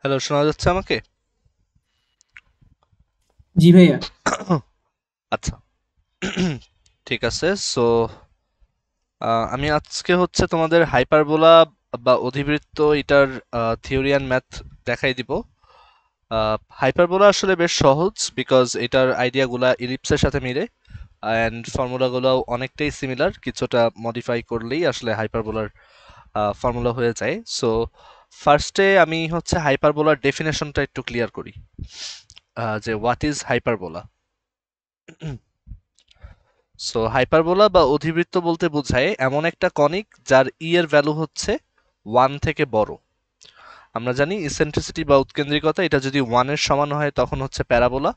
Hello, শোনা যাচ্ছে আমাকে? জি ভাইয়া। আচ্ছা। ঠিক আছে। সো আমি আজকে হচ্ছে তোমাদের হাইপারবোলা বা অধিবৃত্ত এটার থিওরি অ্যান্ড ম্যাথ দেখাই দিব। হাইপারবোলা আসলে বেশ সহজ, বিকজ এটার আইডিয়াগুলা ইলিপসের সাথে মিলে অ্যান্ড ফর্মুলাগুলোও অনেকটাই সিমিলার, কিছুটা মডিফাই করলেই আসলে হাইপারবোলার ফর্মুলা হয়ে যায়। সো ফার্স্টে আমি হচ্ছে হাইপারবোলার ডেফিনেশনটা একটু ক্লিয়ার করি, যে what is hyperbola. So hyperbola বা অধিবৃত্ত বলতে বোঝায় এমন একটা কনিক যার এর ভ্যালু হচ্ছে 1 থেকে বড়। আমরা জানি ইসেন্ট্রিসিটি বা উৎকেন্দ্রিকতা, এটা যদি 1 এর সমান হয় তখন হচ্ছে প্যারাবোলা,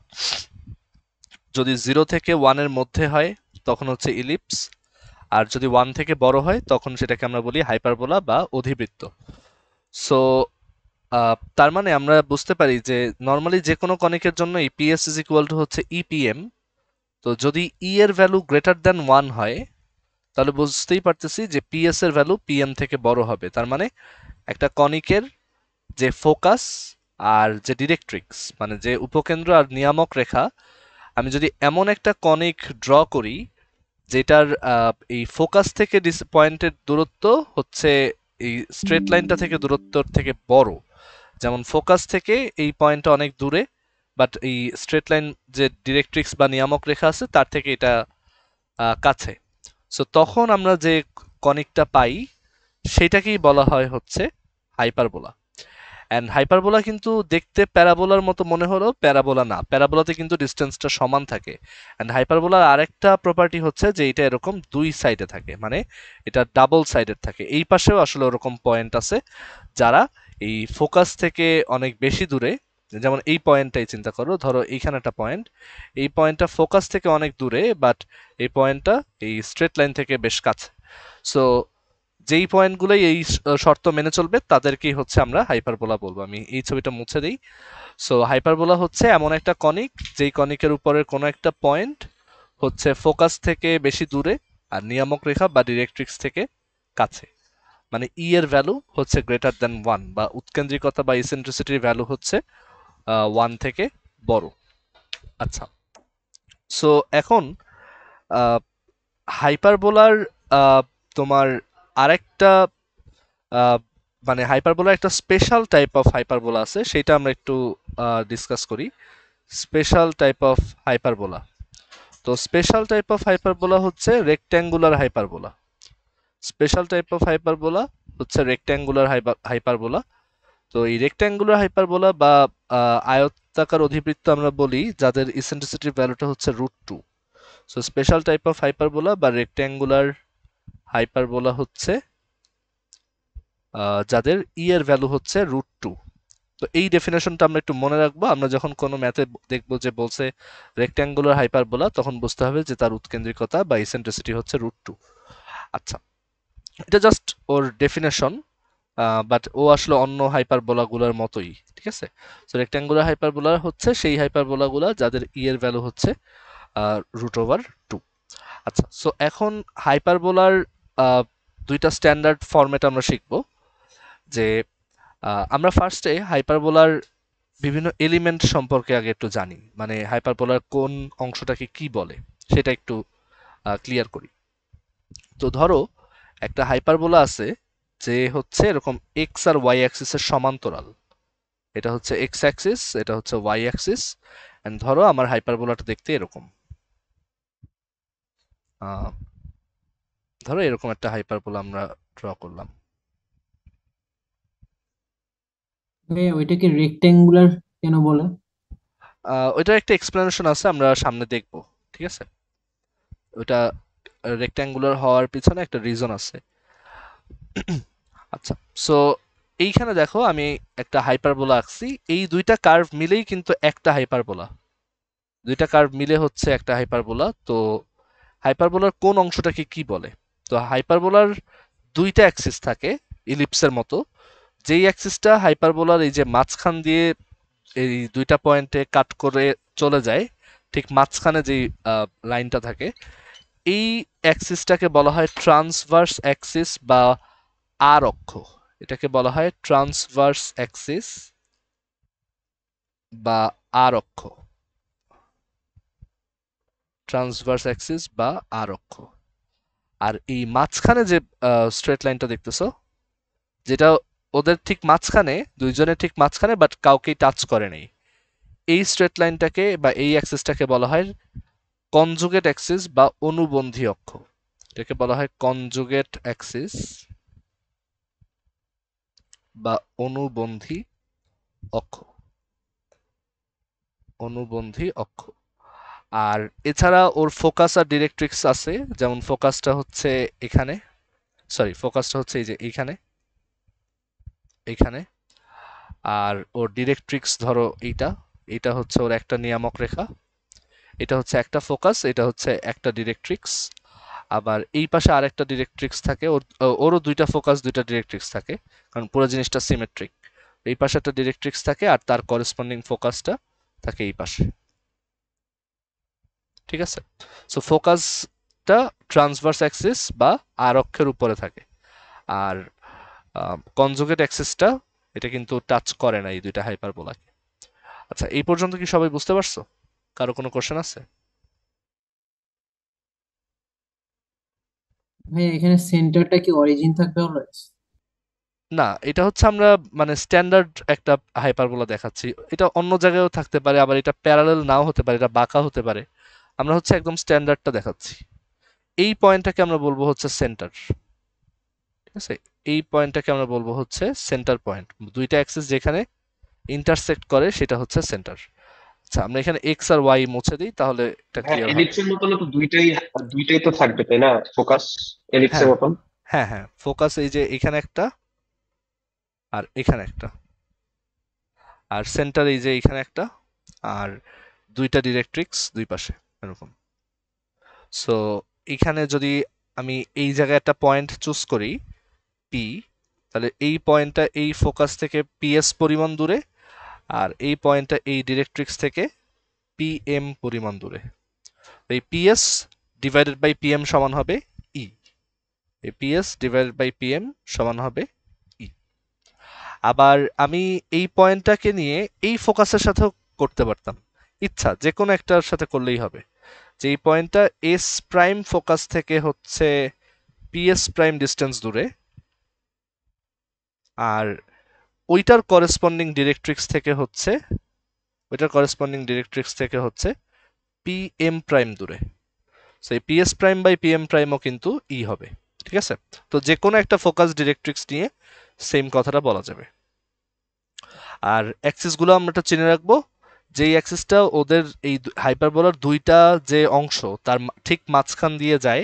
যদি 0 থেকে 1 এর মধ্যে হয় তখন হচ্ছে ইলিপস, আর যদি 1 থেকে বড় হয় তখন সেটাকে আমরা বলি হাইপারবোলা বা অধিবৃত্ত। সো তার মানে আমরা বুঝতে পারি যে নর্মালি যে কোনো কনিকের জন্য এই পিএস ইজ ইকুয়াল টু হচ্ছে ইপিএম। তো যদি ই এর ভ্যালু গ্রেটার দ্যান 1 হয় তাহলে বুঝতেই পারতেছি যে পিএস এর ভ্যালু পিএম থেকে বড় হবে। তার মানে একটা কনিকের যে ফোকাস আর যে ডিরেক্ট্রিক্স, মানে যে উপকেন্দ্র আর নিয়ামক রেখা, আমি যদি এমন একটা কনিক ড্র করি যেটার এই ফোকাস থেকে পয়েন্টের দূরত্ব হচ্ছে এই স্ট্রেট লাইনটা থেকে দূরত্বর থেকে বড়, যেমন ফোকাস থেকে এই পয়েন্টটা অনেক দূরে, বাট এই স্ট্রেট লাইন যে ডিরেক্ট্রিক্স বা নিয়ামক রেখা আছে তার থেকে এটা কাছে। সো তখন আমরা যে কনিকটা পাই সেটাকেই বলা হয় হচ্ছে হাইপারবোলা। অ্যান্ড হাইপারবোলা কিন্তু দেখতে প্যারাবোলার মতো মনে হলেও প্যারাবোলা না, প্যারাবোলাতে কিন্তু ডিস্টেন্সটা সমান থাকে। অ্যান্ড হাইপারবোলার আরেকটা প্রপার্টি হচ্ছে যে এটা এরকম দুই সাইডে থাকে, মানে এটা ডাবল সাইডেড থাকে। এই পাশেও আসলে ওরকম পয়েন্ট আছে যারা এই ফোকাস থেকে অনেক বেশি দূরে, যেমন এই পয়েন্টটাই চিন্তা করো, ধরো এইখানে একটা পয়েন্ট, এই পয়েন্টটা ফোকাস থেকে অনেক দূরে, বাট এই পয়েন্টটা এই স্ট্রেট লাইন থেকে বেশ কাছে। সো যেই পয়েন্টগুলোই এই শর্ত মেনে চলবে তাদেরকেই হচ্ছে আমরা হাইপারবোলা বলবো। আমি এই ছবিটা মুছে দিই। সো হাইপারবোলা হচ্ছে এমন একটা কনিক যেই কনিকের উপরের কোনো একটা পয়েন্ট হচ্ছে ফোকাস থেকে বেশি দূরে আর নিয়ামক রেখা বা ডিরেক্ট্রিক্স থেকে কাছে, মানে ই এর ভ্যালু হচ্ছে গ্রেটার দ্যান 1, বা উৎকেন্দ্রিকতা বা ইসেন্ট্রিসিটির ভ্যালু হচ্ছে 1 থেকে বড়। আচ্ছা। সো এখন হাইপারবোলার তোমার আরেকটা আহ, মানে হাইপারবোলার একটা স্পেশাল টাইপ অফ হাইপারবোলা আছে, সেটা আমরা একটু ডিসকাস করি। স্পেশাল টাইপ অফ হাইপারবোলা, তো স্পেশাল টাইপ অফ হাইপারবোলা হচ্ছে rectangular hyperbola. Special type of hyperbola হচ্ছে রেক্ট্যাঙ্গুলার হাইপারবোলা। তো এই রেক্ট্যাঙ্গুলার হাইপারবোলা বা আয়তাকার অধিবৃত্ত আমরা বলি যাদের ইসেন্ট্রিসিটির ভ্যালুটা হচ্ছে √2। So special type of hyperbola বা রেক্ট্যাঙ্গুলার হাইপারবোলা হচ্ছে যাদের ই এর ভ্যালু হচ্ছে √2। তো এই ডেফিনেশনটা আমরা একটু মনে রাখবো, আমরা যখন কোনো ম্যাথে দেখবো যে বলছে রেক্ট্যাঙ্গুলার হাইপারবোলা, তখন বুঝতে হবে যে তার উৎকেন্দ্রিকতা বা ইসেন্ট্রিসিটি হচ্ছে √2। আচ্ছা, এটা জাস্ট ওর ডেফিনেশন, বাট ও আসলে অন্য হাইপারবোলা গুলার মতোই, ঠিক আছে। তো রেক্ট্যাঙ্গুলার হাইপারবোলা হচ্ছে সেই হাইপারবোলা গুলা যাদের ই এর ভ্যালু হচ্ছে √2। আচ্ছা, সো এখন হাইপারবোলার দুইটা স্ট্যান্ডার্ড ফরম্যাট আমরা শিখবো। যে আমরা ফার্স্টে হাইপারবোলার বিভিন্ন এলিমেন্ট সম্পর্কে আগে একটু জানি, মানে হাইপারবোলার কোন অংশটাকে কি বলে সেটা একটু ক্লিয়ার করি। তো ধরো একটা হাইপারবোলা আছে যে হচ্ছে এরকম এক্স আর ওয়াই অ্যাক্সিসের সমান্তরাল, এটা হচ্ছে এক্স অ্যাক্সিস, এটা হচ্ছে ওয়াই অ্যাক্সিস। এন্ড ধরো আমার হাইপারবোলাটা দেখতে এরকম, আহ, ধরো এরকম একটা হাইপারবোলা আমরা ড্র করলাম। ভাইয়া ওইটাকে রেক্টেঙ্গুলার কেন বলে? ওইটার একটা এক্সপ্লেনেশন আছে, আমরা সামনে দেখবো, ঠিক আছে। ওইটা রেক্ট্যাঙ্গুলার হওয়ার পিছনে একটা রিজন আছে। আচ্ছা, সো এইখানে দেখো আমি একটা হাইপারবোলা আঁকছি, এই দুইটা কার্ভ মিলেই কিন্তু একটা হাইপারবোলা, দুইটা কার্ভ মিলে হচ্ছে একটা হাইপারবোলা। তো হাইপারবোলার কোন অংশটাকে কি বলে? তো হাইপারবোলার দুইটা অ্যাক্সিস থাকে ইলিপসের মতো, যেই অ্যাক্সিসটা হাইপারবোলার এই যে মাঝখান দিয়ে এই দুইটা পয়েন্টে কাট করে চলে যায়, ঠিক মাঝখানে যেই লাইনটা থাকে, এই অ্যাক্সিসটাকে বলা হয় ট্রান্সভার্স অ্যাক্সিস বা আর অক্ষ। এটাকে বলা হয় ট্রান্সভার্স অ্যাক্সিস বা আর অক্ষ, ট্রান্সভার্স অ্যাক্সিস বা আর অক্ষ। আর এই মাঝখানে যে স্ট্রেট লাইনটা দেখতেছো, যেটা ওদের ঠিক মাঝখানে, দুইজনের ঠিক মাঝখানে, বাট কাউকেই টাচ করে নেই, এই স্ট্রেট লাইনটাকে বা এই অ্যাক্সিসটাকে বলা হয় কনজুগেট অ্যাক্সিস বা অনুবন্ধী অক্ষ। এটাকে বলা হয় কনজুগেট অ্যাক্সিস বা অনুবন্ধী অক্ষ, অনুবন্ধী অক্ষ। আর এছাড়া ওর ফোকাস আর ডিরেক্ট্রিক্স আছে, যেমন ফোকাসটা হচ্ছে এখানে, সরি ফোকাসটা হচ্ছে এই যে এইখানে, এইখানে। আর ওর ডিরেক্ট্রিক্স ধরো এইটা, এটা হচ্ছে ওর একটা নিয়ামক রেখা, এটা হচ্ছে একটা ফোকাস, এটা হচ্ছে একটা ডিরেক্ট্রিক্স। আবার এই পাশে আরেকটা ডিরেক্ট্রিক্স থাকে, ওরও দুইটা ফোকাস দুইটা ডিরেক্ট্রিক্স থাকে, কারণ পুরো জিনিসটা সিমেট্রিক। এই পাশে একটা ডিরেক্ট্রিক্স থাকে আর তার করেসপন্ডিং ফোকাসটা থাকে এই পাশে। ঠিক আছে, সো ফোকাসটা ট্রান্সভার্স অ্যাক্সিস বা আর অক্ষের উপরে থাকে। আর কনজুগেট অ্যাক্সিসটা এটা কিন্তু টাচ করে না এই দুইটা হাইপারবোলাকে। আচ্ছা, এই পর্যন্ত কি সবাই বুঝতে পারছো? কারো কোনো কোশ্চেন আছে? ভাইয়া এখানে সেন্টারটা কি অরিজিন থাকবে অলওয়েজ? না, এটা হচ্ছে আমরা মানে স্ট্যান্ডার্ড একটা হাইপারবোলা দেখাচ্ছি। এটা অন্য জায়গায়ও থাকতে পারে, আবার এটা প্যারালাল নাও হতে পারে, এটা বাঁকা হতে পারে। আমরা হচ্ছে একদম স্ট্যান্ডার্ডটা দেখাচ্ছি। এই পয়েন্টটাকে আমরা বলবো হচ্ছে সেন্টার। ঠিক আছে, এই পয়েন্টটাকে আমরা বলবো হচ্ছে সেন্টার পয়েন্ট। দুইটা অ্যাক্সিস যেখানে ইন্টারসেক্ট করে সেটা হচ্ছে সেন্টার। আচ্ছা, আমরা এখানে এক্স আর ওয়াই মুছে দিই, তাহলে এটা হ্যাঁ, ক্লিয়ার হবে। এলিপসের মতন তো দুইটাই, দুইটাই তো থাকবে তাই না? ফোকাস এলিপসের হ্যাঁ, মতন। হ্যাঁ, হ্যাঁ, ফোকাস এই যে এখানে একটা আর এখানে একটা, আর সেন্টার এই যে এখানে একটা, আর দুইটা ডিরেক্ট্রিক্স দুই পাশে এরকম। সো এখানে যদি আমি এই জায়গায় একটা পয়েন্ট চুজ করি পি, তাহলে এই পয়েন্টটা এই ফোকাস থেকে পিএস পরিমাণ দূরে, আর এই পয়েন্টটা এই ডিরেক্ট্রিক্স থেকে পিএম পরিমাণ দূরে। এই পিএস ডিভাইডেড বাই পিএম সমান হবে ই, এই পিএস ডিভাইডেড বাই পিএম সমান হবে ই। আবার আমি এই পয়েন্টটাকে নিয়ে এই ফোকাসের সাথেও করতে পারতাম, ইচ্ছা যে কোনো একটার সাথে করলেই হবে। যে এই পয়েন্টটা এস প্রাইম ফোকাস থেকে হচ্ছে পিএস প্রাইম ডিস্টেন্স দূরে, আর ওইটার করেসপন্ডিং ডিরেক্ট্রিক্স থেকে হচ্ছে, ওইটার করেসপন্ডিং ডিরেক্ট্রিক্স থেকে হচ্ছে পিএম প্রাইম দূরে। সো এই পিএস প্রাইম বাই পিএম প্রাইমও কিন্তু ই হবে। ঠিক আছে, তো যে কোনো একটা ফোকাস ডিরেক্ট্রিক্স নিয়ে সেম কথাটা বলা যাবে। আর অ্যাক্সিসগুলো আমরা একটা চিনে রাখবো, যেই অ্যাক্সিসটা ওদের এই হাইপারবোলার দুইটা যে অংশ তার ঠিক মাঝখান দিয়ে যায়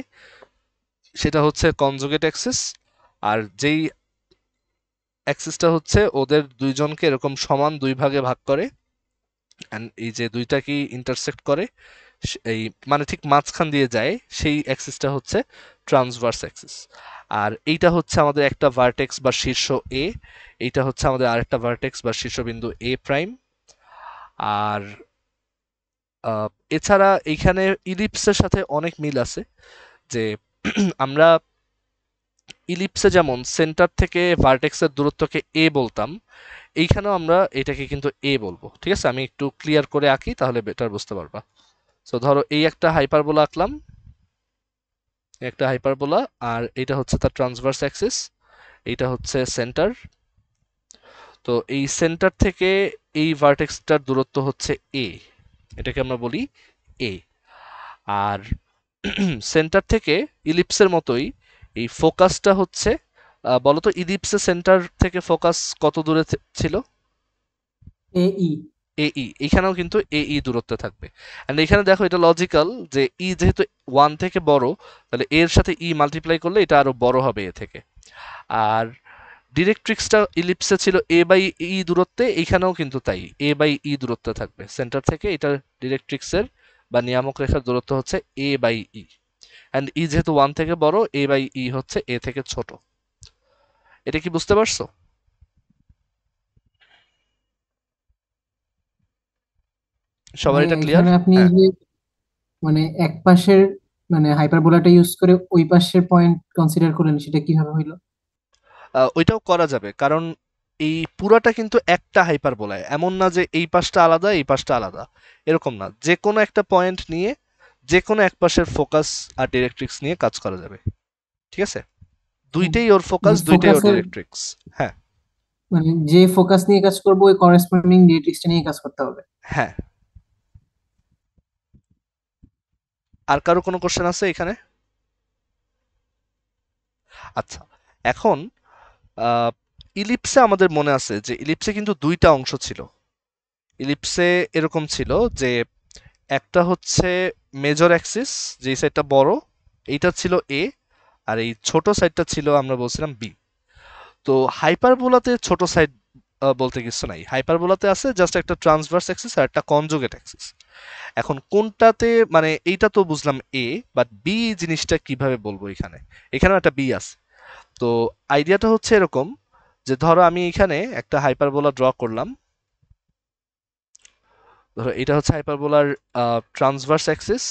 সেটা হচ্ছে কনজুগেট অ্যাক্সিস। আর যেই অ্যাক্সিসটা হচ্ছে ওদের দুইজনকে এরকম সমান দুই ভাগে ভাগ করে, অ্যান্ড এই যে দুইটাকেই ইন্টারসেক্ট করে, এই মানে ঠিক মাঝখান দিয়ে যায়, সেই অ্যাক্সিসটা হচ্ছে ট্রান্সভার্স অ্যাক্সিস। আর এইটা হচ্ছে আমাদের একটা ভার্টেক্স বা শীর্ষ এ, এইটা হচ্ছে আমাদের আরেকটা ভার্টেক্স বা শীর্ষবিন্দু এ প্রাইম। আর এছাড়া এইখানে ইলিপসের সাথে অনেক মিল আছে, যে আমরা ইলিপসে যেমন সেন্টার থেকে ভার্টেক্সের দূরত্বকে এ বলতাম, এইখানেও আমরা এটাকে কিন্তু এ বলবো। ঠিক আছে, আমি একটু ক্লিয়ার করে আঁকি তাহলে বেটার বুঝতে পারবা। সো ধরো এই একটা হাইপারবোলা আঁকলাম, একটা হাইপারবোলা, আর এটা হচ্ছে তার ট্রান্সভার্স অ্যাক্সিস, এইটা হচ্ছে সেন্টার। তো এই সেন্টার থেকে এই ভার্টেক্সটার দূরত্ব হচ্ছে এ, এটাকে আমরা বলি এ। আর সেন্টার থেকে ইলিপসের মতোই এই ফোকাসটা হচ্ছে, বলতো ইলিপসের সেন্টার থেকে ফোকাস কত দূরে ছিল? এ ই। এই, এখানেও কিন্তু এই দূরত্বে থাকবে। এন্ড এখানে দেখো এটা লজিক্যাল, যে ই যেহেতু ওয়ান থেকে বড়, তাহলে এর সাথে ই মাল্টিপ্লাই করলে এটা আরো বড় হবে এ থেকে। আর ডিরেক্ট্রিক্সটা ইলিপসে ছিল এ বাই ই দূরত্বে, এইখানেও কিন্তু তাই এ বাই ই দূরত্বে থাকবে সেন্টার থেকে। এটা ডিরেক্ট্রিক্সের বা নিয়ামক রেখার দূরত্ব হচ্ছে এ বাই ই, অ্যান্ড ই যেহেতু ওয়ান থেকে বড়, এ বাই ই হচ্ছে এ থেকে ছোট। এটা কি বুঝতে পারছো? সবার ভাইয়া এটা ক্লিয়ার? এখানে আপনি হ্যাঁ, যে মানে এক পাশের মানে হাইপারবোলাটা ইউজ করে ওই পাশের পয়েন্ট কনসিডার করলেন, সেটা কিভাবে হইলো? ওইটাও করা যাবে, কারণ এই পুরাটা কিন্তু একটা হাইপারবোলায়, এমন না যে এই পাশটা আলাদা এই পাশটা আলাদা, এরকম না। যে কোনো একটা পয়েন্ট নিয়ে যে কোনো এক পাশের ফোকাস আর ডিরেক্ট্রিক্স নিয়ে কাজ করা যাবে, ঠিক আছে? দুইটাই ওর ফোকাস, যে দুইটাই ওর ফোকাসের ডিরেক্ট্রিক্স। হ্যাঁ মানে যে ফোকাস নিয়ে কাজ করবো ওই করেসপন্ডিং ডিরেক্ট্রিক্সটা নিয়ে কাজ করতে হবে। হ্যাঁ। আর কারো কোনো কোশ্চেন আছে এখানে? আচ্ছা, এখন ইলিপসে আমাদের মনে আছে যে ইলিপসে কিন্তু দুইটা অংশ ছিল। ইলিপসে এরকম ছিল যে একটা হচ্ছে মেজর অ্যাক্সিস, যেই সাইডটা বড়, এইটা ছিল এ, আর এই ছোট সাইডটা ছিল আমরা বলছিলাম বি। তো হাইপারবোলাতে ছোট সাইড বলতে কিছু নাই, হাইপারবোলাতে আছে জাস্ট একটা ট্রান্সভার্স অ্যাক্সিস আর একটা কনজুগেট অ্যাক্সিস। এখন কোনটাতে, মানে এইটা তো বুঝলাম এ, বাট বি জিনিসটা কিভাবে বলবো? এখানে এখানেও একটা বি আছে। তো আইডিয়াটা হচ্ছে এরকম যে ধরো আমি এখানে একটা হাইপারবোলা ড্র করলাম, ধরো এটা হচ্ছে হাইপারবোলার ট্রান্সভার্স অ্যাক্সিস,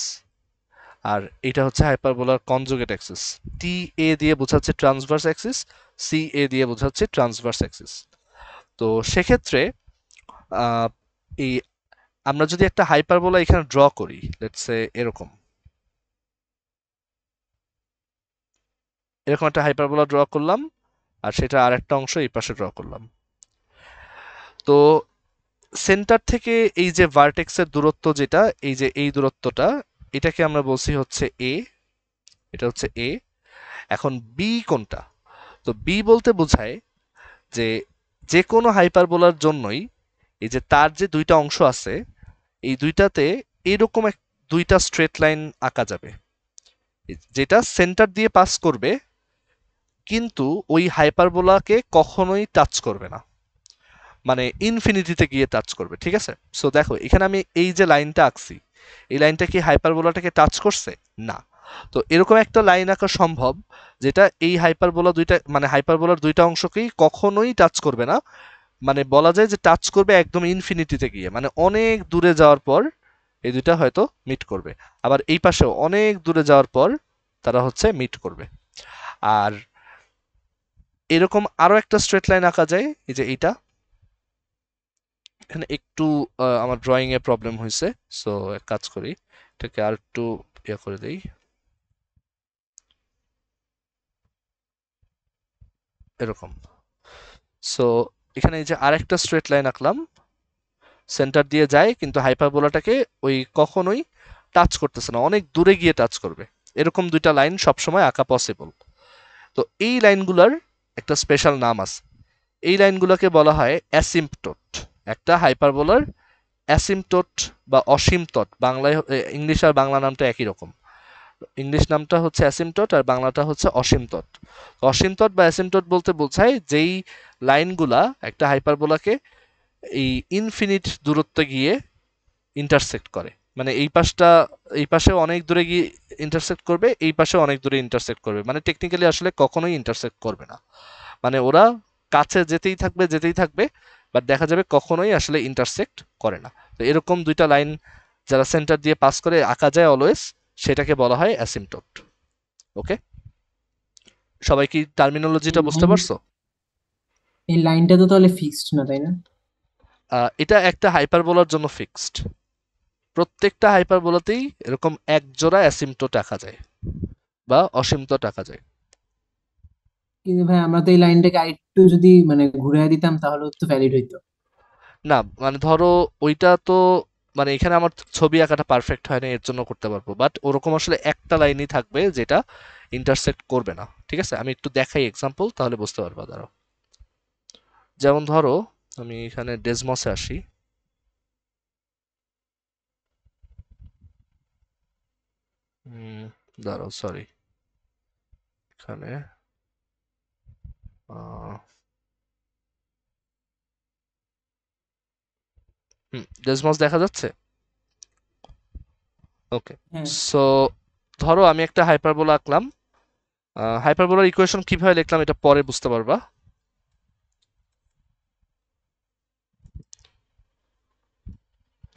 আর এটা হচ্ছে হাইপারবোলার কনজুগেট অ্যাক্সিস। টি এ দিয়ে বোঝাচ্ছে ট্রান্সভার্স অ্যাক্সিস, সি এ দিয়ে বোঝাচ্ছে ট্রান্সভার্স অ্যাক্সিস। তো সেক্ষেত্রে আহ, এই আমরা যদি একটা হাইপারবোলা এখানে ড্র করি, লেটস সে এরকম এরকম একটা হাইপারবোলা ড্র করলাম, আর সেটা আর একটা অংশ এই পাশে ড্র করলাম। তো সেন্টার থেকে এই যে ভার্টেক্সের দূরত্ব যেটা, এই যে এই দূরত্বটা, এটাকে আমরা বলছি হচ্ছে এ, এটা হচ্ছে এ। এখন বি কোনটা? তো বি বলতে বোঝায় যে যে কোনো হাইপারবোলার জন্যই এই যে তার যে দুইটা অংশ আছে, এই দুইটাতে এরকম দুইটা স্ট্রেট লাইন আঁকা যাবে, যেটা সেন্টার দিয়ে পাস করবে কিন্তু ওই হাইপারবোলাকে কখনোই টাচ করবে না, মানে ইনফিনিটিতে গিয়ে টাচ করবে, ঠিক আছে? সো দেখো এখানে আমি এই যে লাইনটা আঁকছি, এই লাইনটা কি হাইপারবোলাটাকে টাচ করছে? না। তো এরকম একটা লাইন আঁকা সম্ভব যেটা এই হাইপারবোলা দুইটা, মানে হাইপারবোলার দুইটা অংশকেই কখনোই টাচ করবে না, মানে বলা যায় যে টাচ করবে একদম ইনফিনিটিতে গিয়ে, মানে অনেক দূরে যাওয়ার পর এই দুইটা হয়তো মিট করবে। আবার এই পাশেও অনেক দূরে যাওয়ার পর তারা হচ্ছে মিট করবে। আর এরকম আরো একটা স্ট্রেট লাইন আঁকা যায়, এই যে এইটা। এখানে একটু আমার ড্রয়িং এ প্রবলেম হয়েছে, সো এক কাজ করি, এটাকে আর একটু ইয়ে করে দেই, এরকম। সো এখানে এই যে আরেকটা স্ট্রেট লাইন আঁকলাম, সেন্টার দিয়ে যায় কিন্তু হাইপারবোলাটাকে ওই কখনোই টাচ করতেছে না, অনেক দূরে গিয়ে টাচ করবে। এরকম দুইটা লাইন সবসময় আঁকা পসিবল। তো এই লাইনগুলোর একটা স্পেশাল নাম আছে, এই লাইনগুলোকে বলা হয় অ্যাসিম্পটোট। একটা হাইপারবোলার অ্যাসিম্পটোট বা অসীমতট, বাংলায় ইংলিশ আর বাংলা নামটা একই রকম। ইংলিশ নামটা হচ্ছে অ্যাসিম্পটোট আর বাংলাটা হচ্ছে অসীমতট। অসীমতট বা অ্যাসিম্পটোট বলতে বোঝায় যেই লাইনগুলা একটা হাইপারবোলাকে এই ইনফিনিট দূরত্বে গিয়ে ইন্টারসেক্ট করে, মানে এই পাশটা এই পাশে অনেক দূরে গিয়ে ইন্টারসেক্ট করবে, এই পাশে অনেক দূরে ইন্টারসেক্ট করবে, মানে টেকনিক্যালি আসলে কখনোই ইন্টারসেক্ট করবে না, মানে ওরা কাছে যেতেই থাকবে যেতেই থাকবে, বাট দেখা যাবে কখনোই আসলে ইন্টারসেক্ট করে না। তো এরকম দুইটা লাইন যারা সেন্টার দিয়ে পাস করে আঁকা যায় অলওয়েজ, সেটাকে বলা হয় অ্যাসিম্পটোট। ওকে, সবাই কি টার্মিনোলজিটা বুঝতে পারছো? এই লাইনটা তো তাহলে ফিক্সড না, তাই না? এটা একটা হাইপারবোলার জন্য ফিক্সড, প্রত্যেকটা হাইপারবোলাতেই এরকম এক জোড়া অ্যাসিম্পটোট আঁকা যায় বা অসীমতট আঁকা যায়। কিন্তু ভাই আমরা তো এই লাইনটাকে আরেকটু যদি মানে ঘুরিয়ে দিতাম তাহলে তো ভ্যালিড হইতো। না মানে ধরো ওইটা তো, মানে এখানে আমার ছবি আঁকাটা পারফেক্ট হয় না, এর জন্য করতে পারবো, বাট ওরকম আসলে একটা লাইনই থাকবে যেটা ইন্টারসেক্ট করবে না, ঠিক আছে? আমি একটু দেখাই এক্সাম্পল, তাহলে বুঝতে পারবা। দাঁড়াও, যেমন ধরো আমি এখানে ডেসমসে আসি, দাঁড়াও সরি, এখানে ডেসমস দেখা যাচ্ছে? ওকে। হ্যাঁ, সো ধরো আমি একটা হাইপারবোলা আঁকলাম, হাইপারবোলার ইকুয়েশন কিভাবে লিখলাম এটা পরে বুঝতে পারবা।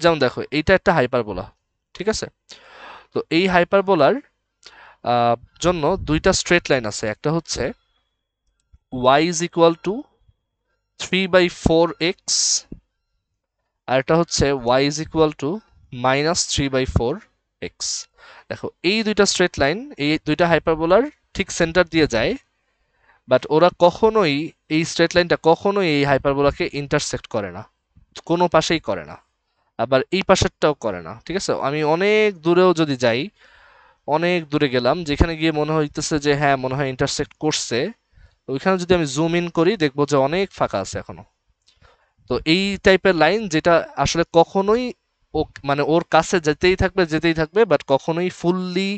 যেমন দেখো এইটা একটা হাইপারবোলা, ঠিক আছে? তো এই হাইপারবোলার জন্য দুইটা স্ট্রেট লাইন আছে, একটা হচ্ছে y is equal two 3/4x, আর এটা হচ্ছে y is equal two -3/4x। দেখো এই দুইটা স্ট্রেট লাইন, এই দুইটা হাইপারবোলার ঠিক সেন্টার দিয়ে যায়, বাট ওরা কখনোই, এই স্ট্রেট লাইনটা কখনোই এই হাইপারবোলাকে ইন্টারসেক্ট করে না, কোনো পাশেই করে না, আবার এই পাশেরটাও করে না। ঠিক আছে, আমি অনেক দূরেও যদি যাই, অনেক দূরে গেলাম, যেখানে গিয়ে মনে হইতেছে যে হ্যাঁ মনে হয় ইন্টারসেক্ট করছে, ওইখানে যদি আমি জুম ইন করি দেখবো যে অনেক ফাঁকা আছে এখনো। তো এই টাইপের লাইন যেটা আসলে কখনোই ও মানে ওর কাছে যেতেই থাকবে বাট কখনোই ফুললি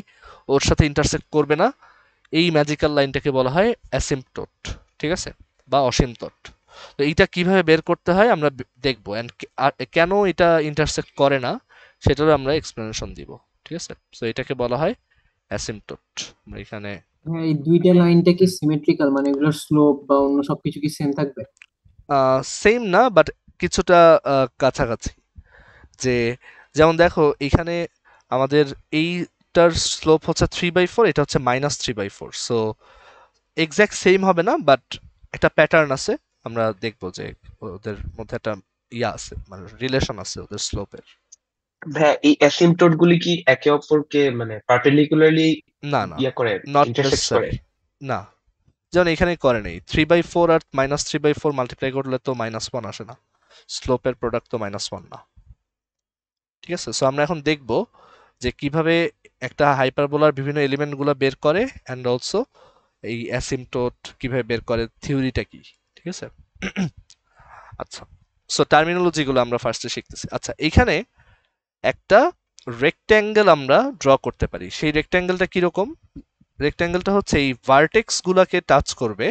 ওর সাথে ইন্টারসেক্ট করবে না, এই ম্যাজিক্যাল লাইনটাকে বলা হয় অ্যাসিম্পটোট। ঠিক আছে, বা অসীমতট। তো এইটা কিভাবে বের করতে হয় আমরা দেখবো, অ্যান্ড কেন এটা ইন্টারসেক্ট করে না সেটারও আমরা এক্সপ্লেনেশন দিব। ঠিক আছে, তো এটাকে বলা হয় অ্যাসিম্পটোট। আমরা এখানে হ্যাঁ, এই দুইটা লাইনটা কি সিমেট্রিক্যাল, মানে এগুলোর স্লোপ বা অন্য সবকিছু কি সেম থাকবে? সেম না, বাট কিছুটা কাছাকাছি। যে যেমন দেখো এখানে আমাদের এইটার স্লোপ হচ্ছে 3/4, এটা হচ্ছে -3/4, সো এক্স্যাক্ট সেম হবে না, বাট একটা প্যাটার্ন আছে। আমরা দেখবো যে ওদের মধ্যে একটা ইয়া আছে, মানে রিলেশন আছে ওদের স্লোপের। ভাইয়া এই অ্যাসিম্পটোট গুলি কি একে অপরকে মানে পার্পেন্ডিকুলারলি না না, ইয়ে করে, নট ইন্টারসেক্ট করে? নেসেসারি। না, যেমন এখানে করে নেই, 3/4 আর -3/4 মাল্টিপ্লাই করলে তো -1 আসে না, স্লোপের প্রোডাক্ট তো -1 না। ঠিক আছে, সো আমরা এখন দেখব যে কিভাবে একটা হাইপারবোলার বিভিন্ন এলিমেন্টগুলো বের করে, অ্যান্ড অলসো এই অ্যাসিম্পটোট কিভাবে বের করে, থিওরিটা কি। ঠিক আছে, আচ্ছা, সো টার্মিনোলজিগুলো আমরা ফার্স্টে শিখতেছি। আচ্ছা, এখানে একটা রেক্ট্যাঙ্গেল আমরা ড্র করতে পারি। সেই রেক্ট্যাঙ্গেলটা কিরকম? রেক্ট্যাঙ্গেলটা হচ্ছে এই ভার্টেক্স গুলাকে টাচ করবে,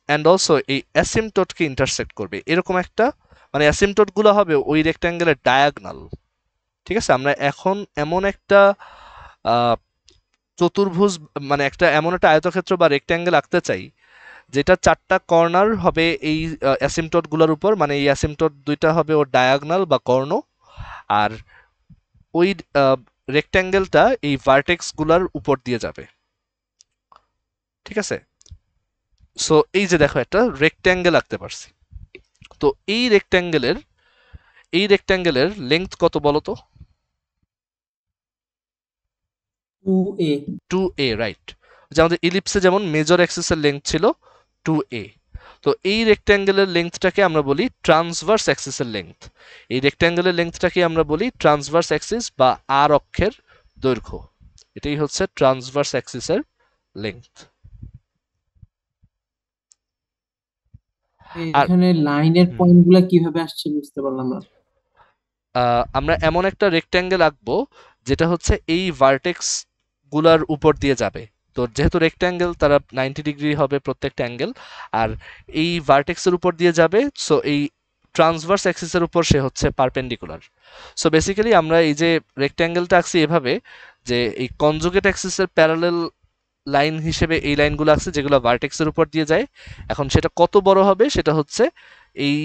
অ্যান্ড অলসো এই অ্যাসিম্পটোটকে ইন্টারসেক্ট করবে, এরকম একটা, মানে অ্যাসিম্পটোট গুলো হবে ওই রেক্ট্যাঙ্গেলের ডায়াগনাল। ঠিক আছে, আমরা এখন এমন একটা চতুর্ভুজ, মানে একটা এমন একটা আয়তক্ষেত্র বা রেক্ট্যাঙ্গেল আঁকতে চাই যেটা 4টা কর্নার হবে এই অ্যাসিম্পটোট গুলোর উপর, মানে এই অ্যাসিম্পটোট দুইটা হবে ওর ডায়াগনাল বা কর্ণ, আর ওই রেক্ট্যাঙ্গেলটা এই ভার্টেক্স গুলার উপর দিয়ে যাবে। ঠিক আছে, সো এই যে দেখো একটা রেক্ট্যাঙ্গেল আঁকতে পারছি। তো এই রেক্ট্যাঙ্গেলের লেংথ কত বলো তো? 2a। 2a, right. যে আমাদের ইলিপসে যেমন মেজর অ্যাক্সিসের লেংথ ছিল 2a, তো এই রেক্ট্যাঙ্গেলের লেংথটাকে আমরা বলি ট্রান্সভার্স অ্যাক্সিসের লেংথ। এই রেক্ট্যাঙ্গেলের লেংথটাকে আমরা বলি ট্রান্সভার্স অ্যাক্সিস বা আর অক্ষের দৈর্ঘ্য। এটাই হচ্ছে ট্রান্সভার্স অ্যাক্সিসের লেংথ। আর এখানে লাইনের হুম, পয়েন্ট গুলা কিভাবে আসছে বুঝতে পারলাম না। আমরা এমন একটা রেক্ট্যাঙ্গেল আঁকবো যেটা হচ্ছে এই ভার্টেক্স গুলার উপর দিয়ে যাবে। তো যেহেতু রেক্ট্যাঙ্গেল, তারা 90 ডিগ্রি হবে প্রত্যেকটা অ্যাঙ্গেল, আর এই ভার্টেক্সের উপর দিয়ে যাবে, সো এই ট্রান্সভার্স অ্যাক্সিসের উপর সে হচ্ছে পারপেন্ডিকুলার। সো বেসিক্যালি আমরা এই যে রেক্ট্যাঙ্গেলটা আঁকছি এভাবে, যে এই কনজুগেট অ্যাক্সিসের প্যারালেল লাইন হিসেবে এই লাইনগুলো আঁকছে যেগুলো ভার্টেক্সের উপর দিয়ে যায়। এখন সেটা কত বড় হবে সেটা হচ্ছে এই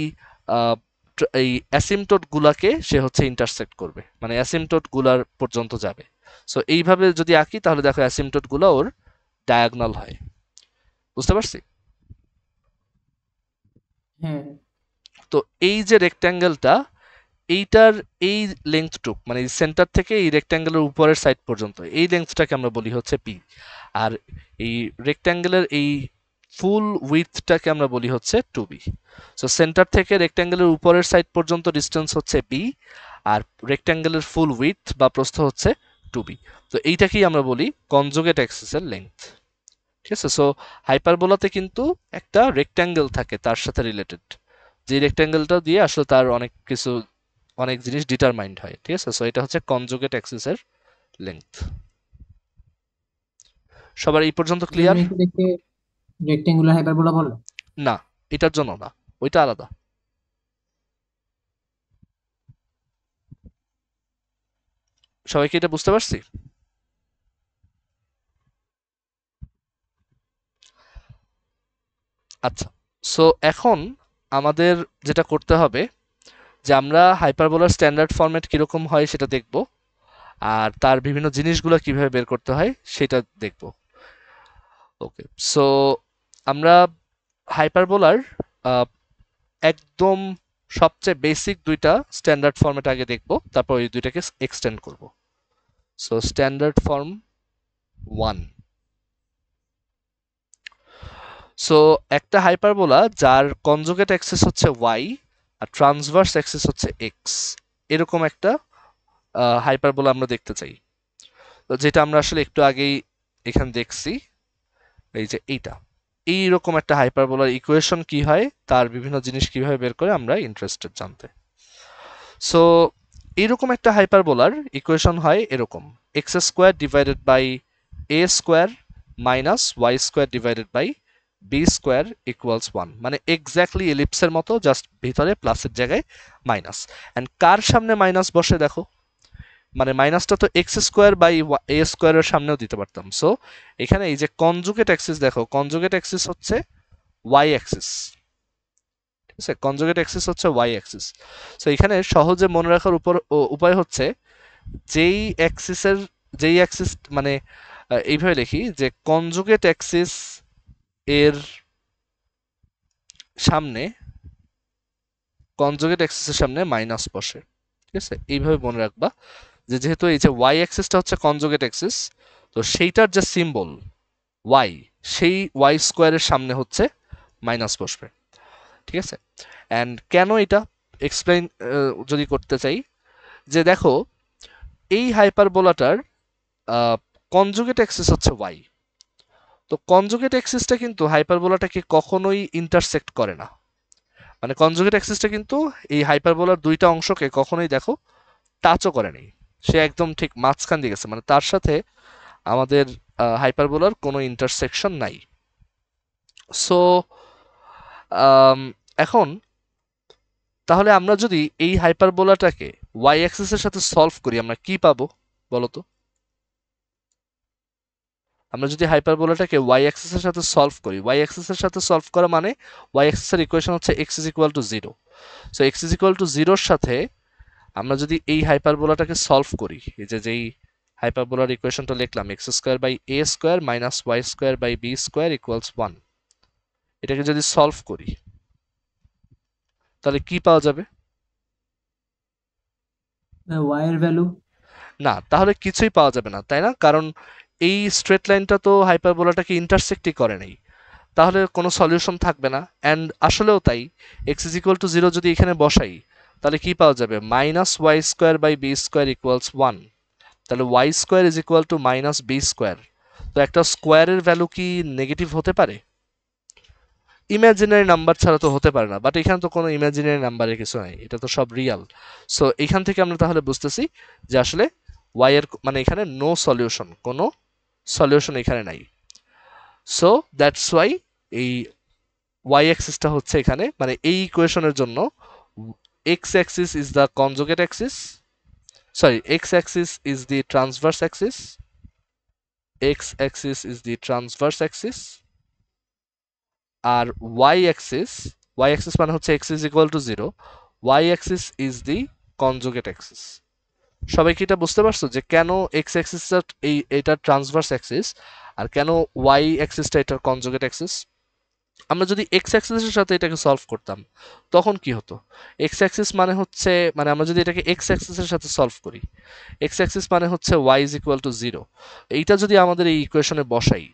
এই অ্যাসিম্পটোট গুলাকে সে হচ্ছে ইন্টারসেক্ট করবে, মানে অ্যাসিম্পটোট গুলার পর্যন্ত যাবে। সো এইভাবে যদি আঁকি তাহলে দেখো অ্যাসিম্পটোট গুলো ওর ডায়াগনাল হয়। বুঝতে পারছি? হ্যাঁ। তো এই যে রেক্ট্যাঙ্গেলটা, এইটার এই লেংথটুক, মানে সেন্টার থেকে এই রেক্ট্যাঙ্গেলের উপরের সাইড পর্যন্ত এই লেংথটাকে আমরা বলি হচ্ছে পি, আর এই রেক্ট্যাঙ্গেলের এই ফুল উইথটাকে আমরা বলি হচ্ছে 2b। সো সেন্টার থেকে রেক্ট্যাঙ্গেলের উপরের সাইড পর্যন্ত ডিস্টেন্স হচ্ছে b, আর রেক্ট্যাঙ্গেলের ফুল উইথ বা প্রস্থ হচ্ছে 2b। তো এইটাকেই আমরা বলি কনজুগেট অ্যাক্সিসের লেংথ। ঠিক আছে, সো হাইপারবোলাতে কিন্তু একটা রেক্ট্যাঙ্গেল থাকে তার সাথে রিলেটেড, যে রেক্ট্যাঙ্গেলটা দিয়ে আসলে তার অনেক কিছু, অনেক জিনিস ডিটারমাইন্ড হয়। ঠিক আছে, সো এটা হচ্ছে কনজুগেট অ্যাক্সিসের লেংথ। সবার এই পর্যন্ত এই জন্য ক্লিয়ার? এটাকে রেক্টেঙ্গুলার হাইপারবোলা বলে। না, এটার জন্য না, ওইটা আলাদা। সবাই কি এটা বুঝতে পারছি? আচ্ছা, সো এখন আমাদের যেটা করতে হবে যে আমরা হাইপারবোলার স্ট্যান্ডার্ড ফরম্যাট কিরকম হয় সেটা দেখব, আর তার বিভিন্ন জিনিসগুলো কিভাবে বের করতে হয় সেটা দেখব। ওকে, সো আমরা হাইপারবোলার একদম সবচেয়ে বেসিক দুইটা স্ট্যান্ডার্ড ফর্মেট আগে দেখব, তারপর এই দুইটাকে এক্সটেন্ড করব। So standard form 1। সো একটা হাইপারবোলা যার কনজুগেট অ্যাক্সিস হচ্ছে y আর ট্রান্সভার্স অ্যাক্সিস হচ্ছে x, এরকম একটা হাইপারবোলা আমরা দেখতে চাই। তো যেটা আমরা আসলে একটু আগেই এখানে দেখছি, এই যে এইরকম একটা হাইপারবোলার ইকুয়েশন কি হয়, তার বিভিন্ন জিনিস কিভাবে বের করে আমরা ইন্টারেস্টেড জানতে। সো এইরকম একটা হাইপারবোলার ইকুয়েশন হয় এরকম: x square divided by a square minus y square divided by b square equals 1, মানে এক্স্যাক্টলি এলিপসের মতো, জাস্ট ভিতরে প্লাসের জায়গায় মাইনাস। অ্যান্ড কার সামনে মাইনাস বসে দেখো, মানে মাইনাসটা তো এক্স স্কোয়ার বাই এ স্কোয়ারের সামনেও দিতে পারতাম। সো এখানে এই যে কনজুগেট অ্যাক্সিস দেখো, কনজুগেট অ্যাক্সিস হচ্ছে ওয়াই অ্যাক্সিস, ঠিক আছে, কনজুগেট অ্যাক্সিস হচ্ছে ওয়াই অ্যাক্সিস। সো এখানে সহজে মনে রাখার উপায় হচ্ছে যেই অ্যাক্সিস মানে এইভাবে লিখি যে কনজুগেট অ্যাক্সিস এর সামনে, কনজুগেট অ্যাক্সিসের সামনে মাইনাস বসে, ঠিক আছে, এইভাবে মনে রাখবা যে যেহেতু এই যে ওয়াই অ্যাক্সিসটা হচ্ছে কনজুগেট অ্যাক্সিস, তো সেইটার যে সিম্বল ওয়াই, সেই ওয়াই স্কোয়ারের সামনে হচ্ছে মাইনাস বসবে, ঠিক আছে। অ্যান্ড কেন এটা এক্সপ্লেইন যদি করতে চাই, যে দেখো এই হাইপারবোলাটার কনজুগেট অ্যাক্সিস হচ্ছে ওয়াই, তো কনজুগেট অ্যাক্সিসটা কিন্তু হাইপারবোলাটাকে কখনোই ইন্টারসেক্ট করে না, মানে কনজুগেট অ্যাক্সিসটা কিন্তু এই হাইপারবোলার দুইটা অংশকে কখনোই দেখো টাচও করে নেই, সে একদম ঠিক মাঝখান দিয়ে গেছে, মানে তার সাথে আমাদের হাইপারবোলার কোনো ইন্টারসেকশন নাই। সো এখন তাহলে আমরা যদি এই হাইপারবোলাটাকে ওয়াই অ্যাক্সিসের সাথে সলভ করি আমরা কি পাবো বলো তো? আমরা যদি হাইপারবোলাটাকে ওয়াই অ্যাক্সিসের সাথে সলভ করি, ওয়াই অ্যাক্সিসের সাথে সলভ করা মানে ওয়াই অ্যাক্সিসের ইকুয়েশন হচ্ছে x is equal to 0। So x is equal to 0 সাথে আমরা যদি এই হাইপারবোলাটাকে সলভ করি, এই যে যেই হাইপারবোলার ইকুয়েশনটা লিখলাম x square by a square minus y square by b square equals 1, এটাকে যদি সলভ করি তাহলে কি পাওয়া যাবে? ওয়াই এর ভ্যালু। না, তাহলে কিছুই পাওয়া যাবে না, তাই না? কারণ এই স্ট্রেট লাইনটা তো হাইপারবোলাটাকে ইন্টারসেক্টই করে নাই, তাহলে কোনো সলিউশন থাকবে না। অ্যান্ড আসলেও তাই, x ইজ ইকুয়াল টু 0 যদি এখানে বসাই তাহলে কি পাওয়া যাবে? Minus y square by b square equals 1, তাহলে y square is equal to minus b square. তো একটা স্কোয়ারের ভ্যালু কি নেগেটিভ হতে পারে? ইমাজিনারি নাম্বার ছাড়া তো হতে পারে না, বাট এখানে তো কোনো ইমাজিনারি নাম্বারের কিছু নাই, এটা তো সব রিয়াল। সো এখান থেকে আমরা তাহলে বুঝতেছি যে আসলে ওয়াই এর মানে এখানে নো সলিউশন, কোনো সলিউশন এখানে নাই। সো দ্যাটস ওয়াই এই ওয়াই অ্যাক্সিসটা হচ্ছে এখানে, মানে এই ইকুয়েশনের জন্য x axis is the conjugate axis, sorry x axis is the transverse axis, x axis is the transverse axis, আর ওয়াই অ্যাক্সিস মানে হচ্ছে x is equal to 0, y axis is the conjugate axis. সবাই কি এটা বুঝতে পারছো যে কেন এক্স অ্যাক্সিসটা এটা ট্রান্সভার্স অ্যাক্সিস আর কেন ওয়াই অ্যাক্সিসটা এটার কনজুগেট অ্যাক্সিস? আমরা যদি এক্স অ্যাক্সিসের সাথে এটাকে সলভ করতাম তখন কি হতো? এক্স অ্যাক্সিস মানে হচ্ছে, মানে আমরা যদি এটাকে এক্স অ্যাক্সিসের সাথে সলভ করি, এক্স অ্যাক্সিস মানে হচ্ছে ওয়াই ইজ ইকুয়াল টু 0, এইটা যদি আমাদের এই ইকুয়েশনে বসাই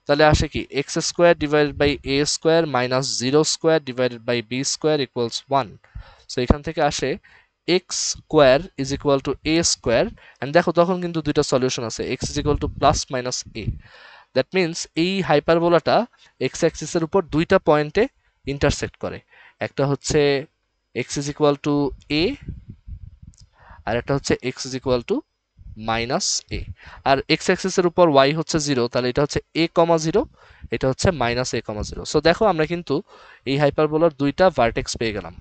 তাহলে আসে কি x square divided by a square minus 0 square divided by b square equals 1। So এখান থেকে আসে x square is equal to a square, and দেখো তখন কিন্তু দুইটা সলিউশন আছে, x is equal to plus minus a. That means এই হাইপারবোলাটা এক্স অ্যাক্সিসের উপর দুইটা পয়েন্টে ইন্টারসেক্ট করে, একটা হচ্ছে x is equal to A আর একটা হচ্ছে x is equal to minus A. আর এক্স অ্যাক্সিসের উপর ওয়াই হচ্ছে 0, তাহলে এটা হচ্ছে a কমা 0, এটা হচ্ছে মাইনাস a কমা 0। সো দেখো আমরা কিন্তু এই হাইপারবোলার দুইটা ভার্টেক্স পেয়ে গেলাম,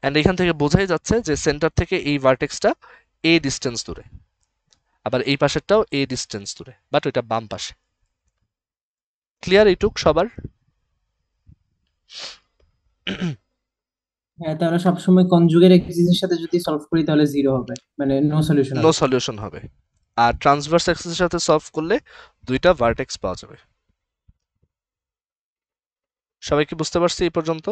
অ্যান্ড এখান থেকে বোঝাই যাচ্ছে যে সেন্টার থেকে এই ভার্টেক্সটা a ডিস্টেন্স দূরে, আবার এই পাশেরটাও a ডিস্টেন্স দূরে, বাট ওইটা বাম পাশে। ক্লিয়ার এইটুক সবার? হ্যাঁ, তাহলে সবসময় কনজুগেট এক্সিসের সাথে যদি সলভ করি তাহলে 0 হবে, মানে নো সলিউশন নো হবে। সলিউশন হবে। আর ট্রান্সভার্স অ্যাক্সিসের সাথে সলভ করলে দুইটা ভার্টেক্স পাওয়া যাবে। সবাই কি বুঝতে পারছি এই পর্যন্ত?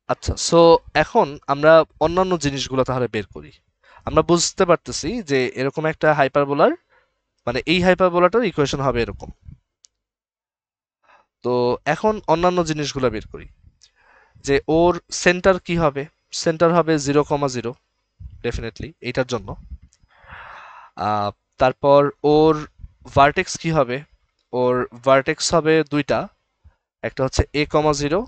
আচ্ছা, সো এখন আমরা অন্যান্য জিনিসগুলো তাহলে বের করি। আমরা বুঝতে পারতেছি যে এরকম একটা হাইপারবোলার, মানে এই হাইপারবোলাটার ইকুয়েশন হবে এরকম। তো এখন অন্যান্য জিনিসগুলো বের করি, যে ওর সেন্টার কি হবে। সেন্টার হবে 0,0 ডেফিনেটলি এইটার জন্য। তারপর ওর ভার্টেক্স কি হবে, ওর ভার্টেক্স হবে দুইটা, একটা হচ্ছে a,0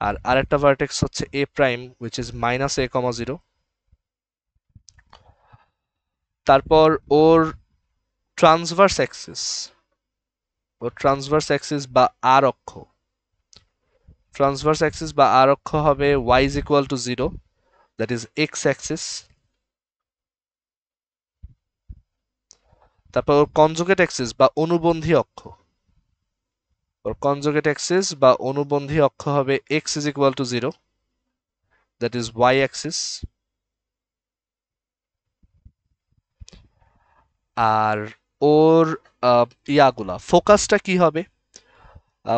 আর আরেকটা ভার্টেক্স হচ্ছে a prime which is -a,0। তারপর ওর ট্রান্সভার্স অ্যাক্সিস, বা আর অক্ষ, ট্রান্সভার্স অ্যাক্সিস বা আর অক্ষ হবে y is equal to 0, that is x Axis. তারপর ওর কনজুগেট অ্যাক্সিস বা অনুবন্ধী অক্ষ, ওর কনজুগেট অ্যাক্সিস বা অনুবন্ধী অক্ষ হবে x is equal to 0, that is y axis. আর ওর ইয়াগুলা ফোকাসটা কি হবে,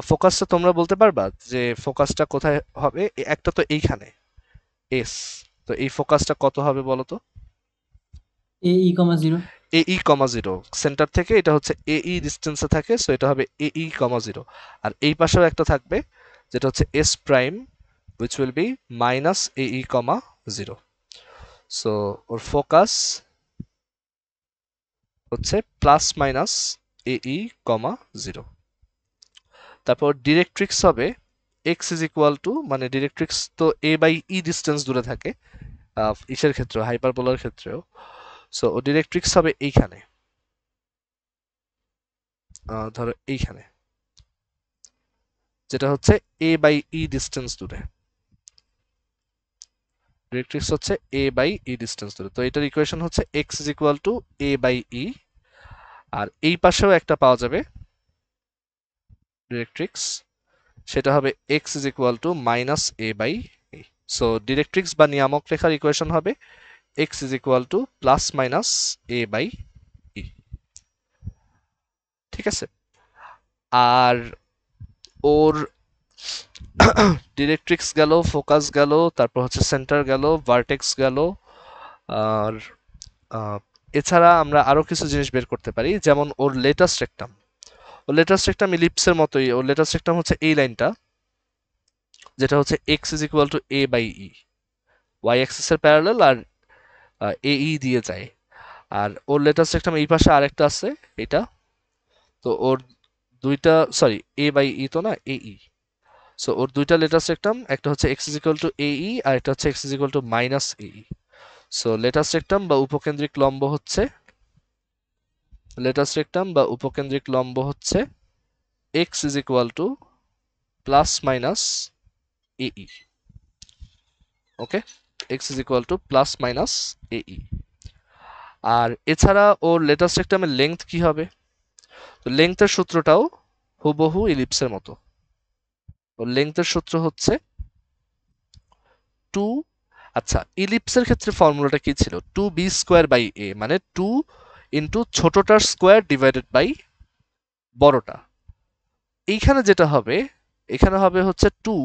ফোকাসটা তোমরা বলতে পারবা যে ফোকাসটা কোথায় হবে। একটা তো এইখানে এস, তো এই ফোকাসটা কত হবে বলো তো। AE, 0। AE,0 সেন্টার থেকে এটা হচ্ছে AE ডিস্টেন্সে থাকে, সো এটা হবে AE,0। আর এই পাশেও একটা থাকবে যেটা হচ্ছে S prime which will be -AE,0। So or focus হচ্ছে +-AE,0। তারপর ডিরেক্ট্রিক্স হবে x is equal to, মানে ডিরেক্ট্রিক্স তো A/E ডিস্টেন্স দূরে থাকে ইসের ক্ষেত্রে, হাইপারবোলার ক্ষেত্রেও। সো ও ডিরেক্ট্রিক্স হবে এইখানে, ধরো এইখানে, যেটা হচ্ছে A/E ডিস্টেন্স দূরে। ডিরেক্ট্রিক্স হচ্ছে A/E ডিস্টেন্স দূরে। তো এটার ইকুয়েশন হচ্ছে x is equal to A/E। আর এই পাশেও একটা পাওয়া যাবে ডিরেক্ট্রিক্স, সেটা হবে x is equal to -A/E। So directrix বা নিয়ামক রেখার ইকুয়েশন হবে x is equal to +-A/E। ঠিক আছে। আর ওর ডিরেক্ট্রিক্স গেল, ফোকাস গেল, তারপর হচ্ছে সেন্টার গেল, ভার্টেক্স গেল। আর এছাড়া আমরা আরো কিছু জিনিস বের করতে পারি, যেমন ওর লেটাস্ট রেক্টাম। ওর লেটাস্ট রেক্টাম ইলিপসের মতোই, ওর লেটাস্ট রেক্টাম হচ্ছে এই লাইনটা, যেটা হচ্ছে x is equal to A/E, y Axis এর প্যারালাল আর AE দিয়ে যায়। আর ওর লেটাস্ট রেক্টাম এই পাশে আরেকটা আছে, এটা। তো ওর দুইটা, সরি A/E তো না, AE। সো ওর দুইটা লেটাস্ট রেক্টাম, একটা হচ্ছে x is equal to AE আর একটা হচ্ছে x is equal to -AE। So latus rectum বা উপকেন্দ্রিক লম্ব হচ্ছে, x is equal to +-AE। Okay, x is equal to +-AE। আর এছাড়া ওর লেটাস্ট রেক্টামের লেংথ কি হবে, তো লেংথের সূত্রটাও হুবহু ইলিপসের মতো। ওর লেংথের সূত্র হচ্ছে 2, আচ্ছা ইলিপসের ক্ষেত্রে ফর্মুলাটা কি ছিল, 2b²/a, মানে 2 ইন্টু ছোটটার স্কোয়ার ডিভাইডেড বাই বড়টা। এইখানে যেটা হবে, এখানে হবে হচ্ছে 2,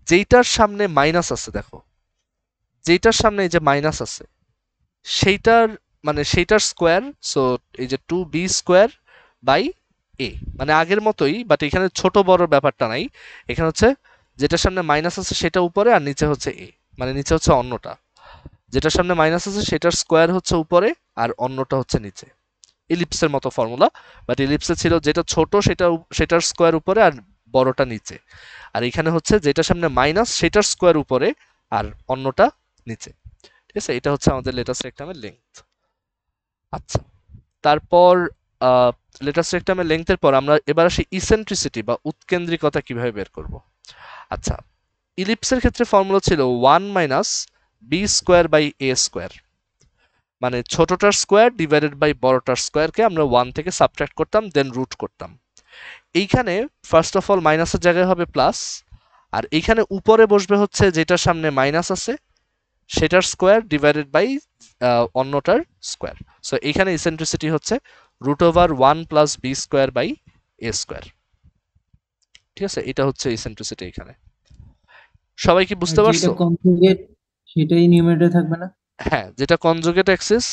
যেইটার সামনে মাইনাস আছে, দেখো যেইটার সামনে এই যে মাইনাস আছে সেইটার, মানে সেইটার স্কোয়ার। সো এই যে 2b²/a, মানে আগের মতোই, বাট এখানে ছোট বড় ব্যাপারটা নাই। এখানে হচ্ছে যেটার সামনে মাইনাস আছে সেটা উপরে আর নিচে হচ্ছে a, মানে নিচে হচ্ছে অন্যটা। যেটার সামনে মাইনাস আছে সেটার স্কোয়ার হচ্ছে উপরে আর অন্যটা হচ্ছে নিচে। ইলিপসের মতো ফর্মুলা, বাট ইলিপসে ছিল যেটা ছোট সেটার স্কোয়ার উপরে আর বড়টা নিচে। আর এখানে হচ্ছে যেটার সামনে মাইনাস সেটার স্কোয়ার উপরে আর অন্যটা নিচে। ঠিক আছে, এটা হচ্ছে আমাদের লেটাস্ট রেক্টামের লেংথ। আচ্ছা, তারপর লেটাস্ট রেক্টামের লেংথের পর আমরা এবার আসি ইসেন্ট্রিসিটি বা উৎকেন্দ্রিকতা কিভাবে বের করব। আচ্ছা, ইলিপসের ক্ষেত্রে ফর্মুলা ছিল 1 - b²/a², মানে ছোটটার স্কোয়ার ডিভাইডেড বাই বড়টার স্কোয়ারকে আমরা 1 থেকে সাবট্রাক্ট করতাম, দেন রুট করতাম। এইখানে ফার্স্ট অফ অল মাইনাসের জায়গায় হবে প্লাস, আর এইখানে উপরে বসবে হচ্ছে যেটার সামনে মাইনাস আছে সেটার স্কোয়ার ডিভাইডেড বাই অন্যটার স্কোয়ার। সো এইখানে ইসেন্ট্রিসিটি হচ্ছে √1 + b²/a²। ঠিক আছে, এটা হচ্ছে ইসেন্ট্রিসিটি এখানে। সবাই কি আর বুঝতে যেটা পারছো? কনজুগেট সেটাই নিউমারেটর থাকবে না? হ্যাঁ, যেটা কনজুগেট অ্যাক্সিস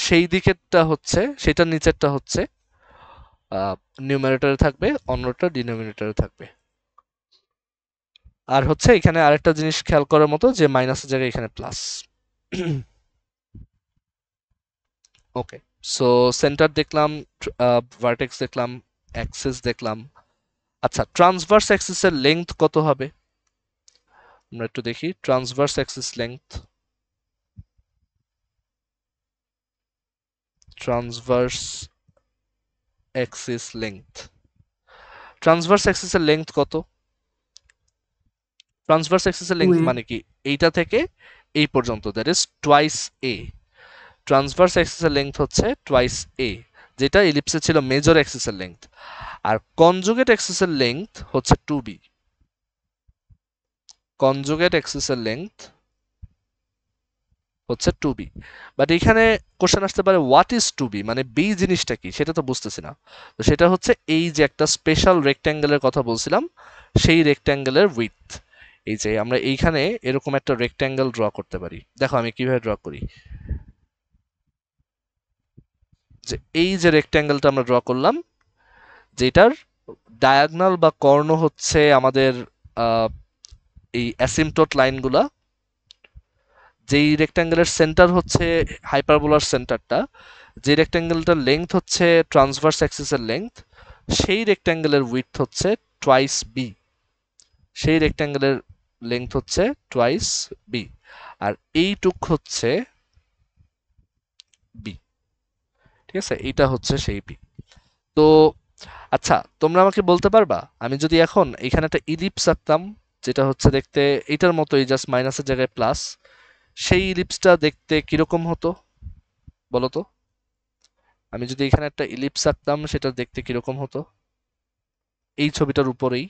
সেই দিকেরটা হচ্ছে, সেটার নিচেরটা হচ্ছে নিউমারেটরে থাকবে, অন্যটা ডিনোমিনেটরে থাকবে। আর হচ্ছে এখানে আরেকটা জিনিস খেয়াল করার মতো যে মাইনাসের জায়গায় এখানে প্লাস। ওকে, সো সেন্টার দেখলাম, ভার্টেক্স দেখলাম, অ্যাক্সিস দেখলাম। আচ্ছা, ট্রান্সভার্স অ্যাক্সিসের লেংথ কত হবে? আমরা একটু দেখি transverse axis length. Transverse axis length, transverse অ্যাক্সিসের লেংথ কত? ট্রান্সভার্স অ্যাক্সিসের লেংথ 2a। মানে কি? এইটা থেকে এই পর্যন্ত, that is twice A. Transverse অ্যাক্সিসের লেংথ হচ্ছে টোয়াইস এ, যেটা ইলিপসে ছিল মেজর অ্যাক্সিসের লেংথ। আর কনজুগেট অ্যাক্সিসের লেংথ হচ্ছে 2b। কনজুগেট অ্যাক্সিসের লেংথ হচ্ছে 2b। বাট এখানে কোশ্চেন আসতে পারে হোয়াট ইজ 2b, মানে বি জিনিসটা কি সেটা তো বুঝতেছি না। তো সেটা হচ্ছে এই যে একটা স্পেশাল রেক্ট্যাঙ্গেলের কথা বলছিলাম, সেই রেক্ট্যাঙ্গেলের উইথ। এই যে আমরা এইখানে এরকম একটা রেক্ট্যাঙ্গেল ড্র করতে পারি, দেখো আমি কিভাবে ড্র করি। যে এই যে রেক্ট্যাঙ্গেলটা আমরা ড্র করলাম, যেটার ডায়াগনাল বা কর্ণ হচ্ছে আমাদের এই অ্যাসিমটোট লাইনগুলা, যেই রেক্ট্যাঙ্গেলের সেন্টার হচ্ছে হাইপারবোলার সেন্টারটা, যে রেক্ট্যাঙ্গেলটার লেংথ হচ্ছে ট্রান্সভার্স অ্যাক্সিসের লেংথ, সেই রেক্ট্যাঙ্গেলের উইডথ হচ্ছে টোয়াইস বি। সেই রেক্ট্যাঙ্গেলের লেংথ হচ্ছে টোয়াইস বি, আর এইটুক হচ্ছে বি। ঠিক আছে, এইটা হচ্ছে সেই বি। তো আচ্ছা, তোমরা আমাকে বলতে পারবা আমি যদি এখন এখানে একটা ইলিপস আঁকতাম, যেটা হচ্ছে দেখতে এইটার মতোই, জাস্ট মাইনাসের জায়গায় প্লাস, সেই ইলিপসটা দেখতে কিরকম হতো বলো তো? আমি যদি এখানে একটা ইলিপস আঁকতাম, সেটা দেখতে কিরকম হতো এই ছবিটার উপরেই?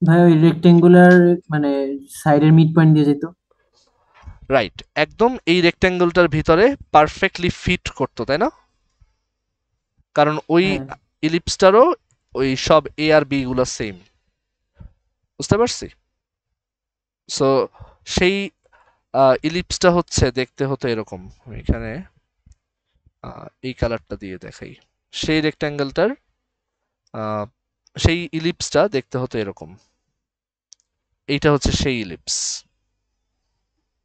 ভাই ওই রেক্টেঙ্গুলার মানে সাইডের মিড পয়েন্ট দিয়ে যেত। রাইট, একদম এই রেক্ট্যাঙ্গেলটার ভিতরে পারফেক্টলি ফিট করতো, তাই না? কারণ ওই হ্যাঁ ইলিপসটারও ওই সব এ আর বি গুলো সেম, বুঝতে পারছি? সো সেই ইলিপসটা হচ্ছে দেখতে হতো এরকম। আমি এখানে এই কালারটা দিয়ে দেখাই। সেই রেক্ট্যাঙ্গেলটার সেই ইলিপসটা দেখতে হতো এরকম। এইটা হচ্ছে সেই ইলিপস,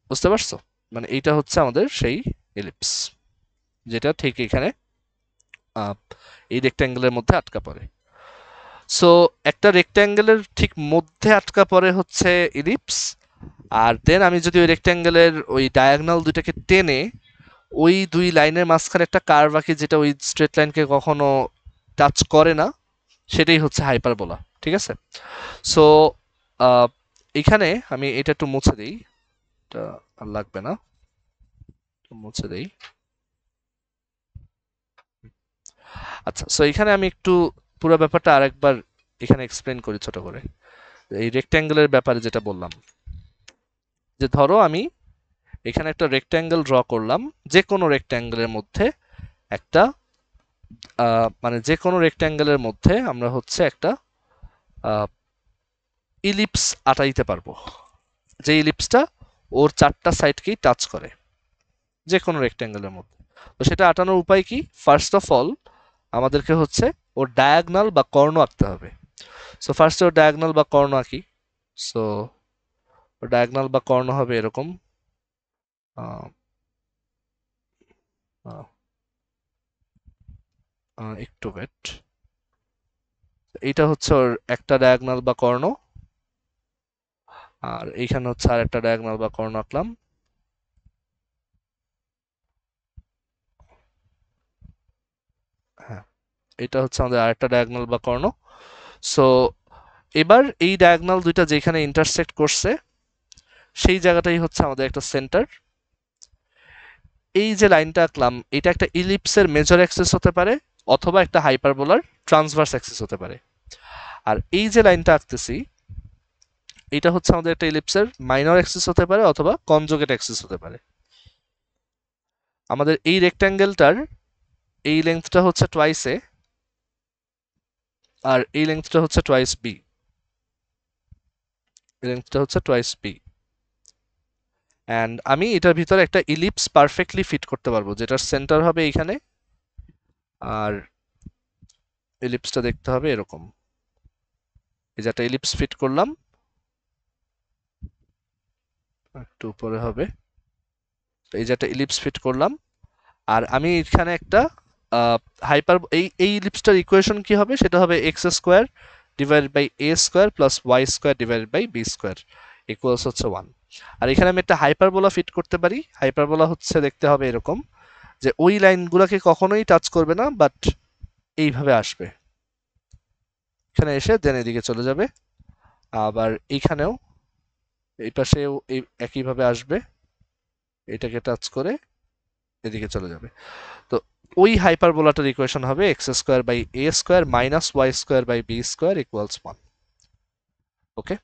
বুঝতে পারছো? মানে এইটা হচ্ছে আমাদের সেই ইলিপস, যেটা ঠিক এখানে এই রেক্ট্যাঙ্গেলের মধ্যে আটকা পড়ে। সো একটা রেক্ট্যাঙ্গেলের ঠিক মধ্যে আটকা পড়ে হচ্ছে ইলিপস। আর দেন আমি যদি ওই রেক্ট্যাঙ্গেলের ওই ডায়াগনাল দুইটাকে টেনে ওই দুই লাইনের মাঝখানে একটা কার্ভ আঁকি, যেটা ওই স্ট্রেট লাইনকে কখনো টাচ করে না, সেটাই হচ্ছে হাইপারবোলা। ঠিক আছে, সো এখানে আমি এটা একটু মুছে দিই, এটা আর লাগবে না, মুছে দেই। আচ্ছা, সো এখানে আমি একটু পুরো ব্যাপারটা আরেকবার এখানে এক্সপ্লেন করি ছোট করে। এই রেক্ট্যাঙ্গেলের ব্যাপারে যেটা বললাম, যে ধরো আমি এখানে একটা রেক্ট্যাঙ্গেল ড্র করলাম, যে কোনো রেক্ট্যাঙ্গেলের মধ্যে একটা মানে যে কোনো রেক্ট্যাঙ্গেলের মধ্যে আমরা হচ্ছে একটা ইলিপস আটাইতে পারবো, যে ইলিপসটা ওর চারটা সাইডকেই টাচ করে, যে কোনো রেক্ট্যাঙ্গেলের মধ্যে। তো সেটা আটানোর উপায় কি? ফার্স্ট অফ অল আমাদেরকে হচ্ছে ওর ডায়াগনাল বা কর্ণ আঁকতে হবে। সো ফার্স্টে ওর ডায়াগনাল বা কর্ণ আঁকি। সো ওর ডায়াগনাল বা কর্ণ হবে এরকম, আহ, আহ, একটু ওয়েট। এইটা হচ্ছে ওর একটা ডায়াগনাল বা কর্ণ, আর এইখানে হচ্ছে আর একটা ডায়াগনাল বা কর্ণ আঁকলাম। হ্যাঁ, এটা হচ্ছে আমাদের আরেকটা ডায়াগনাল বা কর্ণ। সো এবার এই ডায়াগনাল দুইটা যেখানে ইন্টারসেক্ট করছে, সেই জায়গাটাই হচ্ছে আমাদের একটা সেন্টার। এই যে লাইনটা আঁকলাম, এটা একটা ইলিপসের মেজর অ্যাক্সিস হতে পারে, অথবা একটা হাইপারবোলার ট্রান্সভার্স অ্যাক্সিস হতে পারে। আর এই যে লাইনটা আঁকতেছি, এটা হচ্ছে আমাদের একটা ইলিপসের মাইনর অ্যাক্সিস হতে পারে, অথবা কনজুগেট অ্যাক্সিস হতে পারে। আমাদের এই রেক্ট্যাঙ্গেলটার এই লেন্থটা হচ্ছে টোয়াইস এ, আর এই লেন্থটা হচ্ছে টোয়াইস বি। লেন্থটা হচ্ছে টোয়াইস বি, অ্যান্ড আমি এটার ভিতরে একটা ইলিপস পারফেক্টলি ফিট করতে পারবো, যেটার সেন্টার হবে এইখানে, আর ইলিপসটা দেখতে হবে এরকম। এই যে একটা ইলিপস ফিট করলাম, একটু উপরে হবে, এই যে একটা ইলিপস ফিট করলাম, আর আমি এখানে একটা হাইপার, এই ইলিপসটার ইকুয়েশন কি হবে, সেটা হবে x square divided by a square plus y square divided by b square equals হচ্ছে 1। আর এখানে আমি একটা হাইপারবোলা ফিট করতে পারি। হাইপারবোলা হচ্ছে দেখতে হবে এরকম, যে ওই লাইনগুলোকে কখনোই টাচ করবে না, বাট এইভাবে আসবে, এখানে এসে দেন এদিকে চলে যাবে, আবার এইখানেও এই পাশেও এই একইভাবে আসবে, এটাকে টাচ করে এদিকে চলে যাবে। তো ওই হাইপারবোলাটার ইকুয়েশন হবে x square by a square minus y square by b square equals 1। Okay,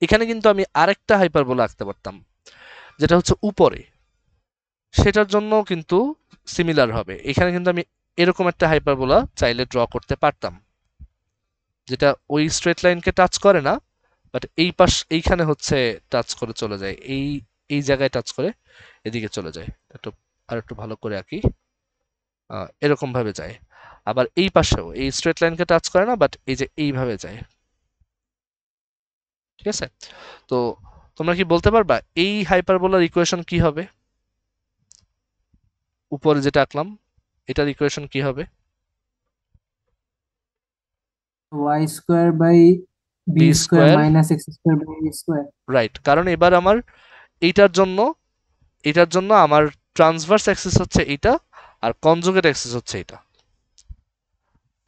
এখানে কিন্তু আমি আরেকটা হাইপারবোলা আঁকতে পারতাম, যেটা হচ্ছে উপরে, সেটার জন্য কিন্তু সিমিলার হবে। এখানে কিন্তু আমি এরকম একটা হাইপারবোলা চাইলে ড্র করতে পারতাম, যেটা ওই স্ট্রেট লাইনকে টাচ করে না, বাট এই পাশ এইখানে হচ্ছে টাচ করে চলে যায়, এই এই জায়গায় টাচ করে এদিকে চলে যায়। একটু আর একটু ভালো করে আঁকি, এরকম ভাবে যায়। আবার এই পাশেও এই স্ট্রেট লাইনকে টাচ করে না, বাট এই যে এইভাবে যায়। ঠিক আছে, তো তোমরা কি বলতে পারবা এই হাইপারবোলার ইকুয়েশন কি হবে? উপরে যেটা আঁকলাম এটার ইকুয়েশন কি হবে? Y square by b b square square, minus x square by a square. Right, কারণ এবার আমার এইটার জন্য আমার ট্রান্সভার্স অ্যাক্সিস হচ্ছে এইটা, আর কনজুগেট অ্যাক্সিস হচ্ছে এটা।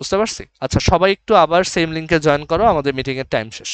বুঝতে পারছি? আচ্ছা, সবাই একটু আবার সেম লিংকে জয়েন করো, আমাদের মিটিং এর টাইম শেষ।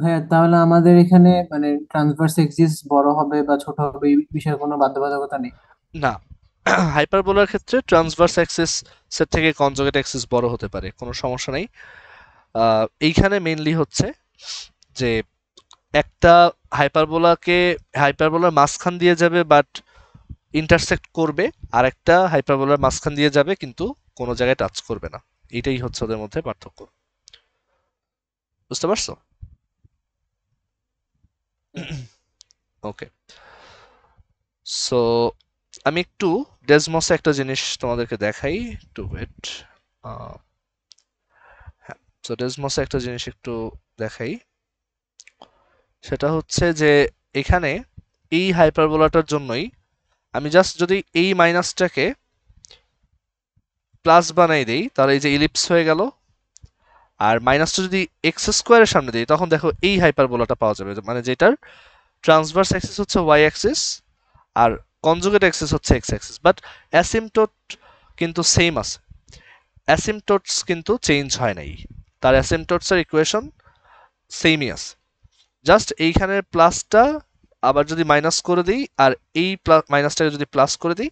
ভাইয়া তাহলে আমাদের এখানে মানে ট্রান্সভার্স এক্সিস বড় হবে বা ছোট হবে এই বিষয়ে কোনো বাধ্যবাধকতা নেই? না, হাইপারবোলার ক্ষেত্রে ট্রান্সভার্স অ্যাক্সিস এর থেকে কনজুগেট অ্যাক্সিস বড় হতে পারে, কোনো সমস্যা নেই। এইখানে মেইনলি হচ্ছে যে একটা হাইপারবোলার মাঝখান দিয়ে যাবে বাট ইন্টারসেক্ট করবে, আর একটা হাইপারবোলার মাঝখান দিয়ে যাবে কিন্তু কোনো জায়গায় টাচ করবে না। এটাই হচ্ছে ওদের মধ্যে পার্থক্য। বুঝতে পারছো? ওকে, সো আমি একটু ডেসমসে একটা জিনিস তোমাদেরকে দেখাই, একটু ওয়েট। হ্যাঁ, সো ডেসমসে একটা জিনিস একটু দেখাই, সেটা হচ্ছে যে এখানে এই হাইপারবোলাটার জন্যই আমি জাস্ট যদি এই মাইনাসটাকে প্লাস বানাই দেই, তাহলে এই যে ইলিপস হয়ে গেল, আর মাইনাসটা যদি এক্স স্কোয়ারের সামনে দিই, তখন দেখো এই হাইপারবোলাটা পাওয়া যাবে, মানে যেটার ট্রান্সভার্স অ্যাক্সিস হচ্ছে ওয়াই অ্যাক্সিস আর কনজুগেট অ্যাক্সিস হচ্ছে এক্স অ্যাক্সিস, বাট অ্যাসিমটোট কিন্তু সেম আছে, অ্যাসিমটোটস কিন্তু চেঞ্জ হয় নাই, তার অ্যাসিমটোটসের ইকুয়েশন সেমই আছে, জাস্ট এইখানের প্লাসটা আবার যদি মাইনাস করে দিই আর এই মাইনাসটাকে যদি প্লাস করে দিই,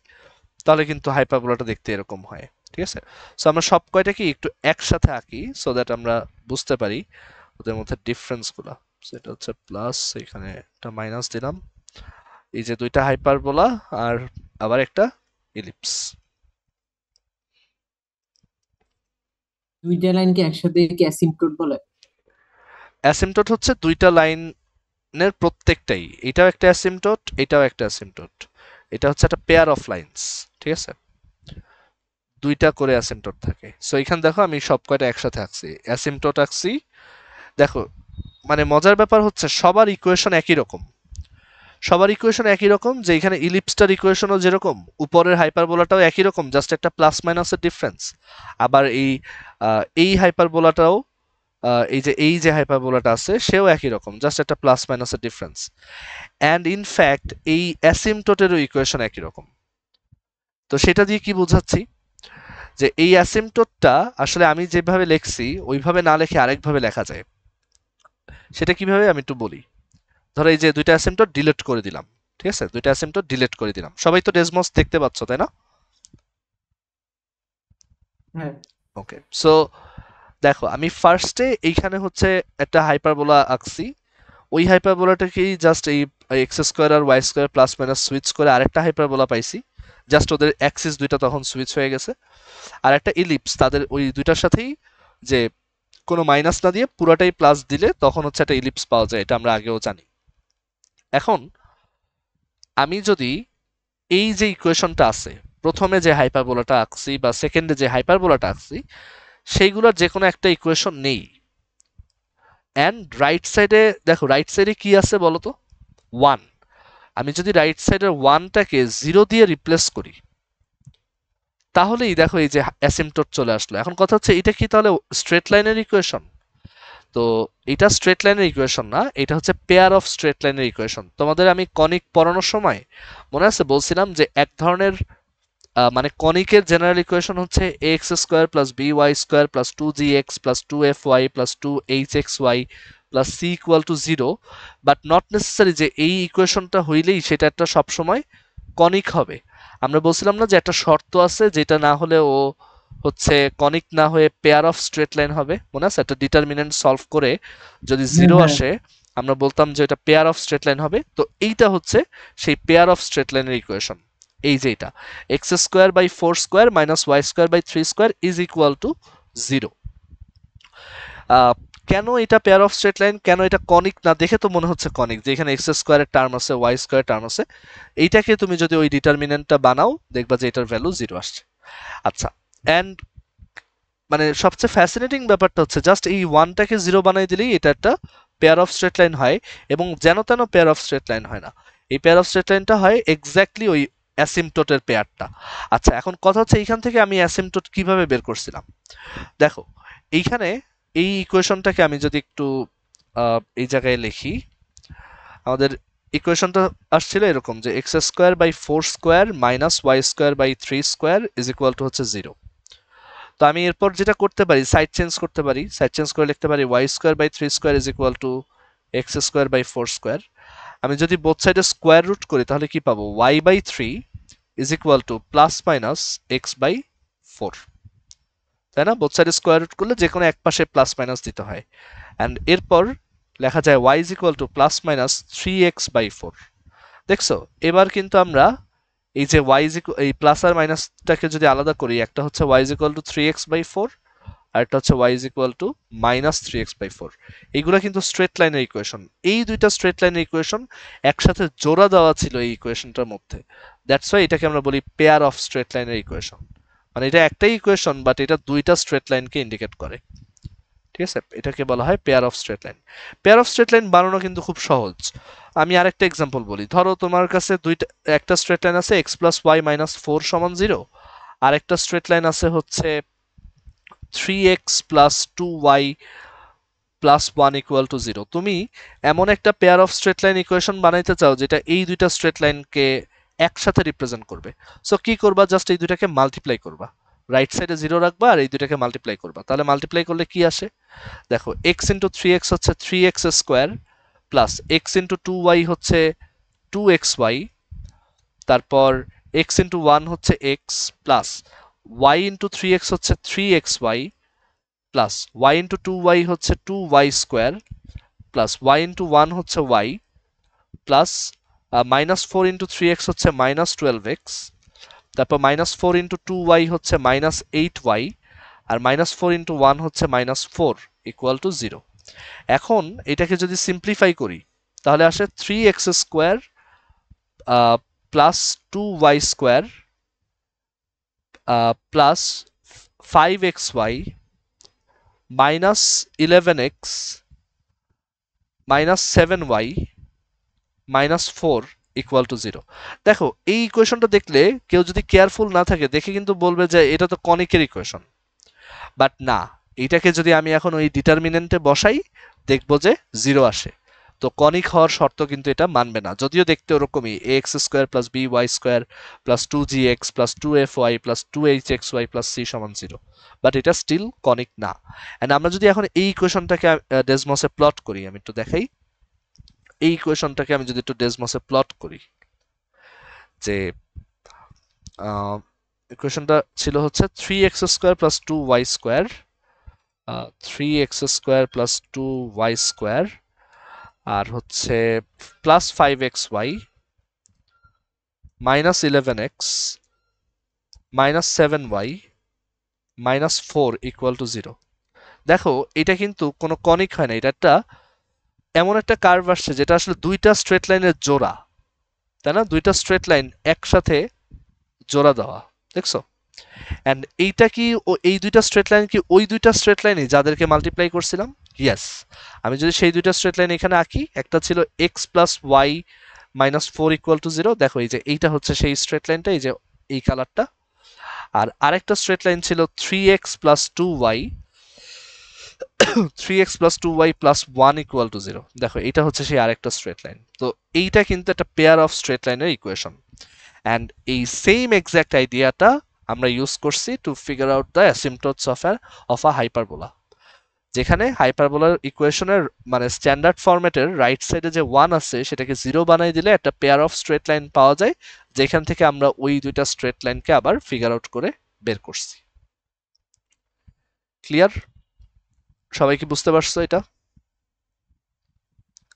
তাহলে কিন্তু হাইপারবোলাটা দেখতে এরকম হয়। ঠিক আছে, সো আমরা সব কয়টা কি একটু একসাথে আঁকি, সো দ্যাট আমরা বুঝতে পারি ওদের মধ্যে ডিফারেন্সগুলো। সেটা হচ্ছে প্লাস, এখানে একটা মাইনাস দিলাম, এই যে দুইটা হাইপারবোলা আর আবার একটা ইলিপস। দুইটা লাইনকে একসাথে কি অ্যাসিম্পটোট বলে? অ্যাসিম্পটোট হচ্ছে দুইটা লাইনের প্রত্যেকটাই, এটাও একটা অ্যাসিম্পটোট, এটাও একটা অ্যাসিম্পটোট। এটা হচ্ছে একটা পেয়ার অফ লাইন্স, ঠিক আছে? দুইটা করে অ্যাসিম্পটোট থাকে। সো এখানে দেখো আমি সব কয়টা একসাথে আঁকছি, অ্যাসিম্পটোট আঁকছি। দেখো মানে মজার ব্যাপার হচ্ছে সবার ইকুয়েশন একই রকম, সবার ইকুয়েশন একই রকম, যে এখানে ইলিপসটার ইকুয়েশনও যেরকম, উপরের হাইপারবোলাটাও একই রকম, জাস্ট একটা প্লাস মাইনাসের ডিফারেন্স। আবার এই হাইপারবোলাটাও, এই যে হাইপারবোলাটা আছে সেও একই রকম, জাস্ট একটা প্লাস মাইনাসের ডিফারেন্স। অ্যান্ড ইনফ্যাক্ট এই অ্যাসিম্পটোটেরও ইকুয়েশন একই রকম। তো সেটা দিয়ে কি বোঝাচ্ছি, যে এই অ্যাসিম্পটোটটা আসলে আমি যেভাবে লিখছি ওইভাবে না লিখে আরেকভাবে লেখা যায়। সেটা কিভাবে আমি একটু বলি। ধরো এই যে দুইটা অ্যাসিম্পটোট ডিলিট করে দিলাম, ঠিক আছে? দুইটা অ্যাসিম্পটোট ডিলিট করে দিলাম। সবাই তো ডেসমস দেখতে পাচ্ছ, তাই না? হ্যাঁ। ওকে, সো দেখো আমি ফার্স্টে এইখানে হচ্ছে একটা হাইপারবোলা আঁকছি, ওই হাইপারবোলাটাকেই জাস্ট এই এক্স স্কোয়ার আর Y square plus minus switch করে আরেকটা হাইপারবোলা পাইছি, জাস্ট ওদের অ্যাক্সিস দুইটা তখন সুইচ হয়ে গেছে। আর একটা ইলিপস, তাদের ওই দুইটার সাথেই যে কোনো মাইনাস না দিয়ে পুরাটাই প্লাস দিলে তখন হচ্ছে একটা ইলিপস পাওয়া যায়, এটা আমরা আগেও জানি। এখন আমি যদি এই যে ইকুয়েশনটা আছে, প্রথমে যে হাইপারবোলাটা আঁকছি বা সেকেন্ডে যে হাইপারবোলাটা আঁকছি, সেইগুলোর যে কোনো একটা ইকুয়েশন নেই, অ্যান্ড রাইট সাইডে দেখো, রাইট সাইডে কি আছে বলো তো? 1। আমি যদি রাইট সাইডের 1টাকে 0 দিয়ে রিপ্লেস করি, তাহলেই দেখো এই যে অ্যাসিম্পটোট চলে আসলো। এখন কথা হচ্ছে এটা কি তাহলে স্ট্রেট লাইনের ইকুয়েশন? তো এটা স্ট্রেট লাইনের ইকুয়েশন না, এটা হচ্ছে পেয়ার অফ স্ট্রেট লাইনের ইকুয়েশন। তোমাদের আমি কনিক পড়ানোর সময় মনে আছে বলছিলাম যে এক ধরনের মানে কনিকের জেনারেল ইকুয়েশন হচ্ছে x square plus b y square plus 2gx plus 2fy plus 2hxy plus c equal to 0, but not necessary যে এই ইকুয়েশনটা হইলেই সেটা একটা সবসময় কনিক হবে। আমরা বলছিলাম না যে একটা শর্ত আছে যেটা না হলে ও হচ্ছে কনিক না হয়ে পেয়ার অফ স্ট্রেট লাইন হবে, মনে আছে? একটা ডিটারমিনেন্ট সলভ করে যদি হ্যাঁ 0 হ্যাঁ। আসে আমরা বলতাম যে এটা পেয়ার অফ স্ট্রেট লাইন হবে। তো এইটা হচ্ছে সেই পেয়ার অফ স্ট্রেট লাইনের ইকুয়েশন। এই যে এটা x square by 4 square minus y square by 3 square is equal to 0। কেন এটা পেয়ার অফ স্ট্রেট লাইন, কেন এটা কনিক না? দেখে তো মনে হচ্ছে কনিক, যে এখানে এক্স স্কোয়ারের টার্ম আছে, ওয়াই স্কোয়ারের টার্ম আছে। এইটাকে তুমি যদি ওই ডিটারমিনেন্টটা বানাও দেখবা যে এটার ভ্যালু 0 আসছে। আচ্ছা, অ্যান্ড মানে সবচেয়ে ফ্যাসিনেটিং ব্যাপারটা হচ্ছে জাস্ট এই 1টাকে 0 বানাই দিলেই এটা একটা পেয়ার অফ স্ট্রেট লাইন হয়, এবং যেন তেন পেয়ার অফ স্ট্রেট লাইন হয় না। এই পেয়ার অফ স্ট্রেট লাইনটা হয় এক্স্যাক্টলি ওই অ্যাসিম্পটোটের পেয়ারটা। আচ্ছা, এখন কথা হচ্ছে এইখান থেকে আমি অ্যাসিম্পটোট কিভাবে বের করছিলাম। দেখো এইখানে এই ইকুয়েশনটাকে আমি যদি একটু এই জায়গায় লিখি, আমাদের ইকুয়েশনটা আসছিল এরকম যে x square by 4 square minus y square by 3 square is equal to হচ্ছে 0। তো আমি এরপর যেটা করতে পারি, সাইড চেঞ্জ করতে পারি, সাইড চেঞ্জ করে লিখতে পারি y square by 3 square is equal to x square by 4 square. আমি যদি বোথ সাইডে স্কোয়ার রুট করি তাহলে কি পাবো? Y by 3 is equal to plus minus x by 4, তাই না? বোথ সাইডে স্কোয়ার রুট করলে যে কোনো এক পাশে প্লাস মাইনাস দিতে হয়। অ্যান্ড এরপর লেখা যায় y is equal to plus minus 3x by 4। দেখছো এবার কিন্তু আমরা এই যে ওয়াই ইজ এই প্লাস আর মাইনাসটাকে যদি আলাদা করি, একটা হচ্ছে y is equal to 3x by 4, আর একটা হচ্ছে y is equal to minus 3x by 4। এইগুলো কিন্তু স্ট্রেট লাইনের ইকুয়েশন। এই দুইটা স্ট্রেট লাইনের ইকুয়েশন একসাথে জোড়া দেওয়া ছিল এই ইকুয়েশনটার মধ্যে, দ্যাটস ওয়াই এটাকে আমরা বলি পেয়ার অফ স্ট্রেট লাইনের ইকুয়েশন। মানে এটা একটাই ইকুয়েশন বাট এটা দুইটা স্ট্রেট লাইনকে ইন্ডিকেট করে, ঠিক আছে? এটাকে বলা হয় pair of straight line. Pair of straight line বানানো কিন্তু খুব সহজ। আমি আরেকটা এক্সাম্পল বলি। ধরো তোমার কাছে একটা স্ট্রেট লাইন আছে এক্স প্লাস ওয়াই মাইনাস 4 সমান 0, আর একটা স্ট্রেট লাইন আছে হচ্ছে 3x plus 2y plus 1 equal to 0। তুমি এমন একটা pair of straight line equation বানাইতে চাও যেটা এই দুইটা স্ট্রেট লাইনকে একসাথে রিপ্রেজেন্ট করবে। সো কি করবা? জাস্ট এই দুইটাকে মাল্টিপ্লাই করবা, রাইট সাইডে 0 রাখবা আর এই দুইটাকে মাল্টিপ্লাই করবা। তাহলে মাল্টিপ্লাই করলে কি আসে? দেখো এক্স ইন্টু 3x হচ্ছে 3x square plus x into 2y হচ্ছে 2xy, তারপর এক্স ইন্টু 1 হচ্ছে x plus y into 3x হচ্ছে 3xy plus y into 2y হচ্ছে 2y square plus y into 1 হচ্ছে y plus minus 4 into 3x হচ্ছে minus 12x তারপর -4 × 2y হচ্ছে -8y, আর -4 × 1 হচ্ছে -4 = 0। এখন এটাকে যদি সিম্পলিফাই করি তাহলে আসে 3x² + 2y² + 5xy -11x -7y -4 = 0। দেখো এই ইকুয়েশনটা দেখলে কেউ যদি কেয়ারফুল না থাকে দেখে কিন্তু বলবে যে এটা তো কনিকের ইকুয়েশন, বাট না, এটাকে যদি আমি এখন ওই ডিটারমিনেন্টে বসাই দেখবো যে 0 আসে। তো কনিক হওয়ার শর্ত কিন্তু এটা মানবে না, যদিও দেখতে ওরকমই ax² + by² + 2gx + 2fy + 2hxy + c = 0, but এটা স্টিল কনিক না। এন্ড আমরা যদি এখন এই ইকুয়েশনটাকে ডেসমসে প্লট করি, আমি একটু দেখাই, এই ইকুয়েশনটাকে আমি যদি একটু ডেসমসে প্লট করি, যে ইকুয়েশনটা ছিল হচ্ছে 3x² + 2y² 3x² + 2y² আর হচ্ছে +5xy -11x -7y -4 = 0। দেখো এটা কিন্তু কোনো কনিক হয় না, এটা একটা এমন একটা কার্ভ আসছে যেটা আসলে দুইটা স্ট্রেট লাইনের জোড়া, তাই না? দুইটা স্ট্রেট লাইন একসাথে জোড়া দেওয়া, দেখছো? এন্ড এইটা কি এই দুইটা স্ট্রেট লাইন কি ওই দুইটা স্ট্রেট লাইনই যাদেরকে মাল্টিপ্লাই করছিলাম? ইয়েস। আমি যদি সেই দুইটা স্ট্রেট লাইন এখানে আঁকি, একটা ছিল x + y -4 = 0, দেখো এই যে এইটা হচ্ছে সেই স্ট্রেট লাইনটা, এই যে এই কালারটা। আর আরেকটা স্ট্রেট লাইন ছিল 3x + 2y 3x + 2y + 1 = 0, দেখো এটা হচ্ছে সেই আরেকটা স্ট্রেট লাইন। তো এইটা কিন্তু একটা পেয়ার অফ স্ট্রেট লাইনের ইকুয়েশন, অ্যান্ড এই সেম এক্সাক্ট আইডিয়াটা আমরা ইউজ করছি to figure out the asymptotes of a hyperbola, যেখানে হাইপারবোলার ইকুয়েশনের মানে স্ট্যান্ডার্ড ফরম্যাটের রাইট সাইডে যে 1 আছে সেটাকে 0 বানাই দিলে একটা পেয়ার অফ স্ট্রেট লাইন পাওয়া যায়, যেখান থেকে আমরা ওই দুইটা স্ট্রেট লাইনকে আবার ফিগার আউট করে বের করছি। ক্লিয়ার? সবাই কি বুঝতে পারছো এটা?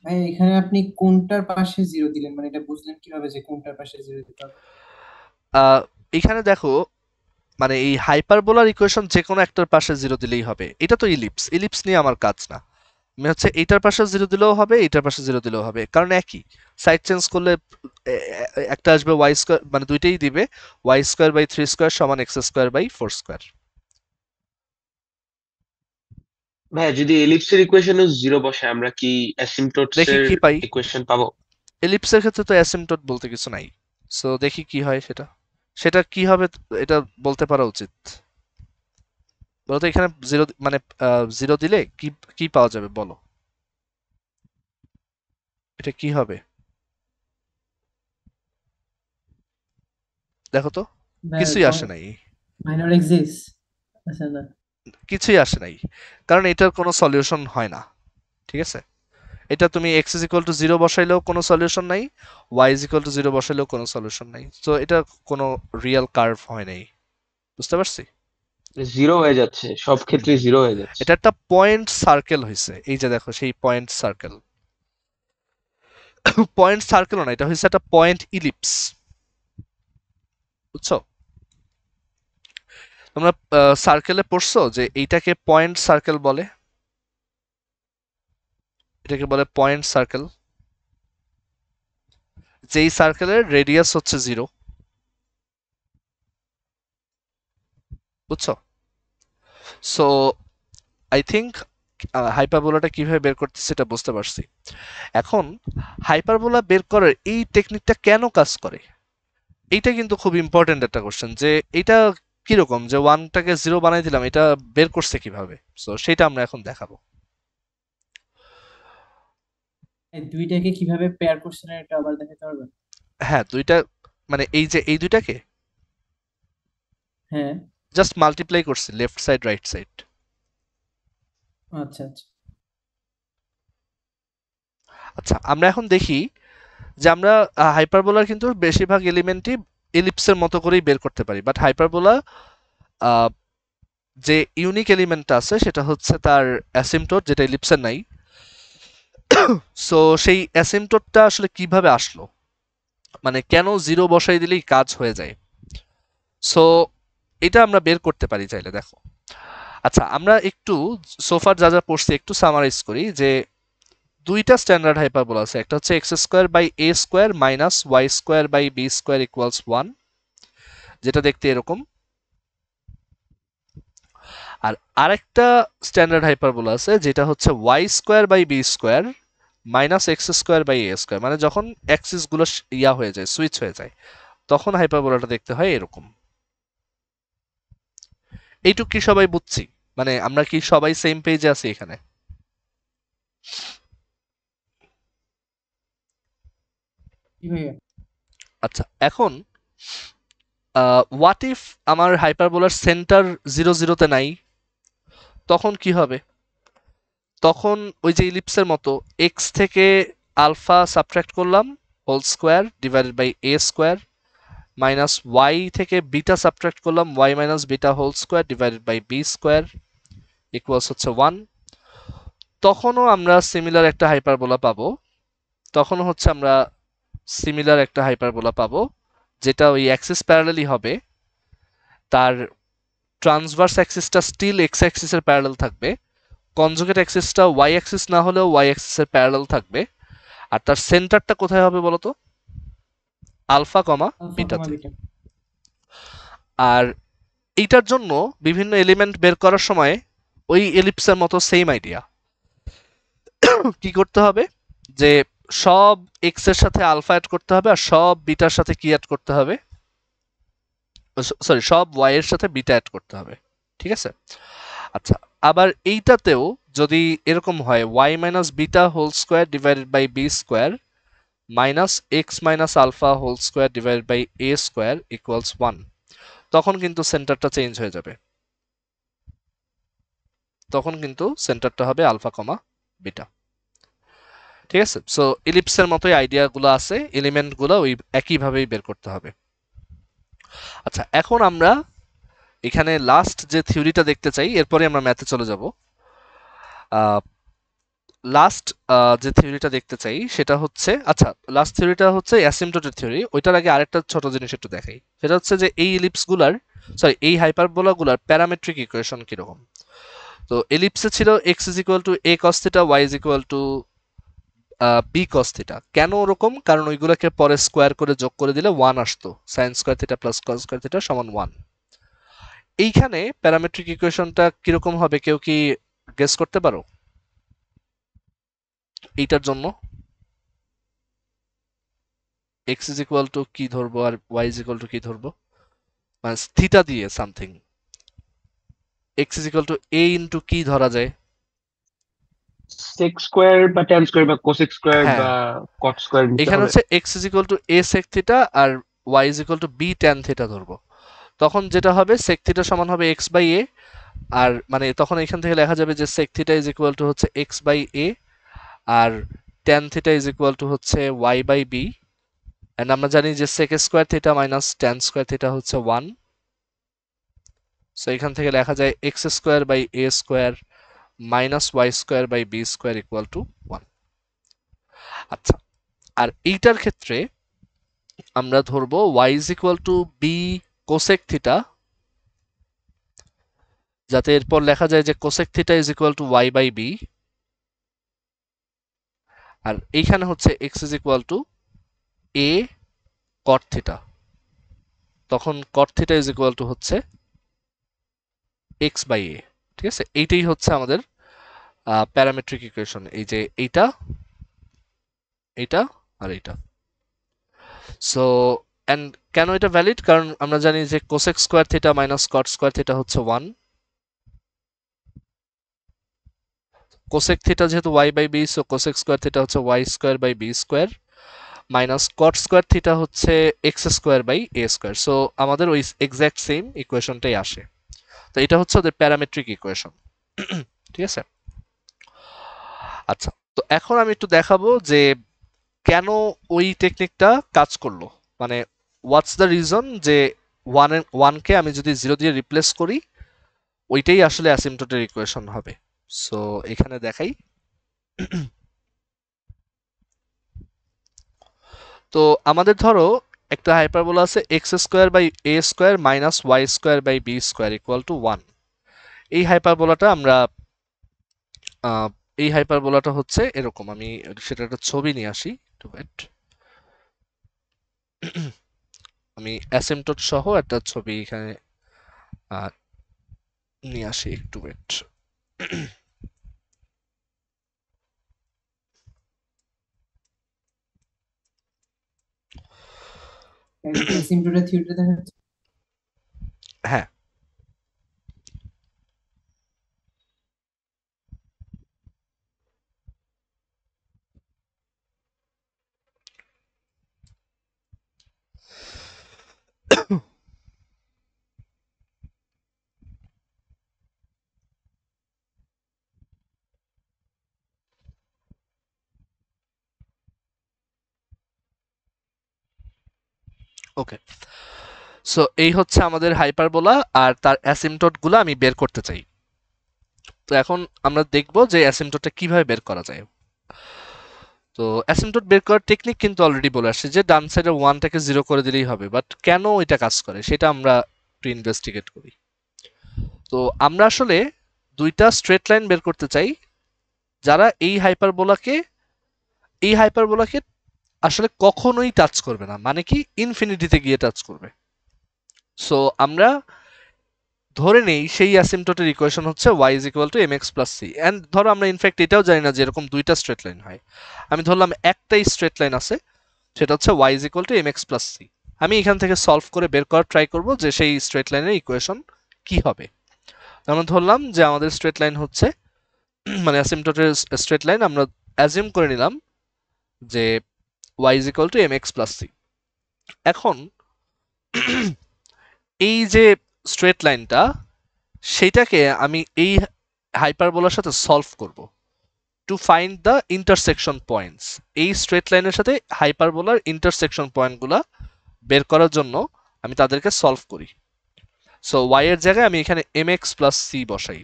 ভাই এখানে আপনি কোনটার পাশে 0 দিলেন, মানে এটা বুঝলেন কিভাবে যে কোনটার পাশে 0 দিতে হবে? এখানে দেখো, মানে এই হাইপারবোলার ইকুয়েশন যে কোনো একটার পাশে 0 দিলেই হবে। এটা তো ইলিপস নিয়ে আমার কাজ না। আমি হচ্ছে এইটার পাশে 0 দিলেও হবে, এইটার পাশে 0 দিলেও হবে, কারণ একই। সাইড চেঞ্জ করলে একটা আসবে y², মানে দুইটাই দিবে y² / 3² = x²/4²। ভাইয়া যদি এলিপসের ইকুয়েশনে 0 বসে আমরা কি অ্যাসিম্পটোটস দেখি এর কি পাই। ইকুয়েশন পাবো? এলিপসের ক্ষেত্রে তো অ্যাসিম্পটোট বলতে কিছু নাই, সো দেখি কি হয় সেটা। সেটা কি হবে এটা বলতে পারা উচিত। বলতো এখানে 0 মানে 0 দিলে কি কি পাওয়া যাবে বলো, এটা কি হবে? দেখো তো, কিছুই আসে নাই, মাইনর এক্সিস, আচ্ছা না। কিছুই আসে নাই, কারণ এটার কোনো সলিউশন হয় না, ঠিক আছে? এটা তুমি x = 0 বসাইলেও কোনো সলিউশন নাই, y = 0 বসাইলেও কোনো সলিউশন নাই, তো এটা কোনো রিয়েল কার্ভ হয় নাই। বুঝতে পারছি? 0 হয়ে যাচ্ছে, সব ক্ষেত্রে 0 হয়ে যাচ্ছে। এটা একটা পয়েন্ট সার্কেল হয়েছে, এই যে দেখো সেই পয়েন্ট সার্কেল। পয়েন্ট সার্কেলও না, এটা হয়েছে একটা পয়েন্ট ইলিপস, বুঝছো? তোমরা সার্কেলে পড়ছো যে এইটাকে পয়েন্ট সার্কেল বলে, এটাকে বলে পয়েন্ট সার্কেল, যেই সার্কেলের রেডিয়াস হচ্ছে 0, বুঝছো? সো আই থিঙ্ক হাইপারবোলাটা কিভাবে বের করতেছে এটা বুঝতে পারছি। এখন হাইপারবোলা বের করার এই টেকনিকটা কেন কাজ করে, এইটা কিন্তু খুব ইম্পর্টেন্ট একটা কোশ্চেন, যে এটা কিরকম যে 1টাকে 0 বানাই দিলাম, এটা বের করছে কিভাবে। সো সেটা আমরা এখন দেখাবো। এই দুইটাকে কিভাবে পেয়ার করছেন এটা আবার দেখাতে পারবেন? হ্যাঁ, দুইটা মানে এই যে এই দুইটাকে হ্যাঁ। জাস্ট মাল্টিপ্লাই করছি, লেফট সাইড রাইট সাইড। আচ্ছা আচ্ছা। আচ্ছা, আমরা এখন দেখি যে আমরা হাইপারবোলার কিন্তু বেশিরভাগ এলিমেন্টই এলিপসের মতো করেই বের করতে পারি, বাট হাইপারবোলা যে ইউনিক এলিমেন্টটা আছে সেটা হচ্ছে তার অ্যাসিম্পটোট, যেটা এলিপসের নাই। সো সেই অ্যাসিম্পটোটটা আসলে কিভাবে আসলো, মানে কেন 0 বসাই দিলেই কাজ হয়ে যায়। সো এটা আমরা বের করতে পারি চাইলে। দেখো, আচ্ছা আমরা একটু সোফার যা যা পড়ছি একটু সামারাইজ করি যে দুইটা স্ট্যান্ডার্ড হাইপারবোলা আছে, একটা হচ্ছে x square by a square minus y square by b square equals 1, যেটা দেখতে এরকম। আর আরেকটা স্ট্যান্ডার্ড হাইপারবোলা আছে যেটা হচ্ছে y square by b square minus x square by a square, মানে যখন অ্যাক্সিস গুলো ইয়া হয়ে যায়, সুইচ হয়ে যায়, তখন হাইপারবোলাটা দেখতে হয় এরকম। এইটুক কি সবাই বুঝছি? মানে আমরা কি সবাই সেম পেজে আছি এখানে? জি ভাইয়া। আচ্ছা, এখন হোয়াট ইফ আমার হাইপারবোলার সেন্টার 0 0 নাই, তখন কি হবে? তখন ওই যে ইলিপসের মতো এক্স থেকে আলফা সাবট্রাক্ট করলাম whole square divided by a square, minus y থেকে বিটা সাবট্রাক্ট করলাম y minus beta whole square divided by b square equals হচ্ছে 1। তখনও আমরা সিমিলার একটা হাইপারবোলা পাবো, তখনও হচ্ছে আমরা সিমিলার একটা হাইপারবোলা পাবো যেটা ওই অ্যাক্সিস প্যারালালই হবে, তার ট্রান্সভার্স অ্যাক্সিসটা স্টিল এক্স অ্যাক্সিসের প্যারালাল থাকবে, কনজুগেট অ্যাক্সিসটা ওয়াই অ্যাক্সিস না হলেও ওয়াই অ্যাক্সিসের প্যারালাল থাকবে, আর তার সেন্টারটা কোথায় হবে বলতো? আলফা কমা আলফা কমা বিটাতে। বিটা। আর এইটার জন্য বিভিন্ন এলিমেন্ট বের করার সময় ওই এলিপসের মতো সেম আইডিয়া। কি করতে হবে যে সব এক্স এর সাথে আলফা অ্যাড করতে হবে আর সব বিটার সাথে কি অ্যাড করতে হবে, সরি সব ওয়াই এর সাথে বিটা অ্যাড করতে হবে, ঠিক আছে? আচ্ছা, আবার এইটাতেও যদি এরকম হয় y minus beta whole square divided by b square minus x minus alpha whole square divided by a square equals 1, তখন কিন্তু সেন্টারটা চেঞ্জ হয়ে যাবে, তখন কিন্তু সেন্টারটা হবে আলফা কমা বিটা। ঠিক আছে? সো ইলিপসের মতোই আইডিয়াগুলো আছে, এলিমেন্টগুলো ওই একইভাবেই বের করতে হবে। আচ্ছা, এখন আমরা এখানে লাস্ট যে থিওরিটা দেখতে চাই, এরপরে আমরা ম্যাথে চলে যাব। লাস্ট যে থিওরিটা দেখতে চাই সেটা হচ্ছে, আচ্ছা লাস্ট থিওরিটা হচ্ছে অ্যাসিম্পটোটের থিওরি। ওইটার আগে আরেকটা ছোট জিনিস একটু দেখাই, সেটা হচ্ছে যে এই ইলিপসগুলার, সরি এই হাইপারবোলাগুলার প্যারামেট্রিক ইকুয়েশন কিরকম। তো এলিপসে ছিল x is equal to a cos theta, y is equal to b cos theta. কেন ওরকম? কারণ ওইগুলোকে পরে স্কোয়ার করে যোগ করে দিলে 1 আসতো, sine square theta plus cos square theta সমান 1। এইখানে প্যারামেট্রিক ইকুয়েশনটা কিরকম হবে কেউ কি গেস করতে পারো? এইটার জন্য এক্স ইজ ইকুয়াল টু কি ধরবো আর ওয়াই ইজ ইকুয়াল টু কি ধরবো, মানে থিটা দিয়ে something. X is equal to a into কি ধরা যায়? সেক স্কোয়ার বা ট্যান স্কোয়ার বা কোসেক স্কোয়ার হ্যাঁ, বা কট স্কোয়ার নিতে এখানে হবে। হচ্ছে x is equal to a sec theta আর y is equal to b tan theta ধরবো। তখন যেটা হবে সেক থিটা সমান হবে এক্স বাই এ, আর মানে তখন এখান থেকে লেখা যাবে যে sec theta is equal to হচ্ছে এক্স বাই এ আর tan theta is equal to হচ্ছে ওয়াই বাই বি। এন্ড আমরা জানি যে sec square theta minus tan square theta হচ্ছে 1। সো এখান থেকে লেখা যায় x square by a square minus y square by b square equal to 1। আচ্ছা, আর এইটার ক্ষেত্রে আমরা ধরবো y is equal to b cosec theta, যাতে এরপর লেখা যায় যে cosec theta is equal to y by b, আর এইখানে হচ্ছে x is equal to a cot theta, তখন cot theta is equal to হচ্ছে এক্স বাই এ। ঠিক আছে, এইটাই হচ্ছে আমাদের প্যারামেট্রিক ইকুয়েশন, এই যে এইটা, এইটা আর এইটা। সো এন্ড কেন এটা ভ্যালিড? কারণ আমরা জানি যে cosec square theta minus cot square theta হচ্ছে 1, কোসেক থিটা যেহেতু y by b, so cosec square theta হচ্ছে y square by b square minus cot square theta হচ্ছে x square by a square. So আমাদের ওই exact same ইকুয়েশনটাই আসে। তো এটা হচ্ছে ওদের প্যারামেট্রিক ইকুয়েশন। ঠিক আছে? আচ্ছা, তো এখন আমি একটু দেখাবো যে কেন ওই টেকনিকটা কাজ করলো, মানে হোয়াটস দ্য রিজন যে ওয়ানকে আমি যদি 0 দিয়ে রিপ্লেস করি ওইটাই আসলে অ্যাসিম্পটোটের ইকুয়েশন হবে। সো এখানে দেখাই। তো আমাদের ধরো একটা হাইপারবোলা আছে x square by a square minus y square by b square equal to 1। এই হাইপারবোলাটা আমরা এই হাইপারবোলাটা হচ্ছে এরকম, আমি সেটা একটা ছবি নিয়ে আসি একটু ওয়েট। আমি অ্যাসিম্পটোট সহ একটা ছবি এখানে নিয়ে আসি একটু ওয়েট। অ্যাসিম্পটোটের থিওরিটা দেখাচ্ছে। হ্যাঁ, ওকে। সো এই হচ্ছে আমাদের হাইপারবোলা, আর তার অ্যাসিম্পটোট গুলো আমি বের করতে চাই। তো এখন আমরা দেখব যে অ্যাসিম্পটোটটা কিভাবে বের করা যায়। তো অ্যাসিম্পটোট বের করার টেকনিক কিন্তু অলরেডি বলে আসছে যে ডান সাইডে 1টাকে 0 করে দিলেই হবে, বাট কেন এটা কাজ করে সেটা আমরা একটু ইনভেস্টিগেট করি। তো আমরা আসলে দুইটা স্ট্রেট লাইন বের করতে চাই যারা এই হাইপারবোলাকে আসলে কখনোই টাচ করবে না, মানে কি ইনফিনিটিতে গিয়ে টাচ করবে। সো আমরা ধরে নেই সেই অ্যাসিম্পটোটের ইকুয়েশন হচ্ছে y is equal to mx plus c, and ধরো আমরা ইনফ্যাক্ট এটাও জানি না যে এরকম দুইটা স্ট্রেট লাইন হয়। আমি ধরলাম একটাই স্ট্রেট লাইন আছে, সেটা হচ্ছে y is equal to mx plus c। আমি এখান থেকে সলভ করে বের করার ট্রাই করব যে সেই স্ট্রেট লাইনের ইকুয়েশন কি হবে। আমরা ধরলাম যে আমাদের স্ট্রেট লাইন হচ্ছে মানে অ্যাসিম্পটোটের স্ট্রেট লাইন আমরা অ্যাজিউম করে নিলাম যে y is equal to mx plus c। এখন এই যে স্ট্রেট লাইনটা সেইটাকে আমি এই হাইপারবোলার সাথে সলভ করব to find the intersection points. এই স্ট্রেট লাইনের সাথে হাইপারবোলার ইন্টারসেকশন পয়েন্টগুলা বের করার জন্য আমি তাদেরকে সলভ করি। সো y এর জায়গায় আমি এখানে mx plus c বসাই।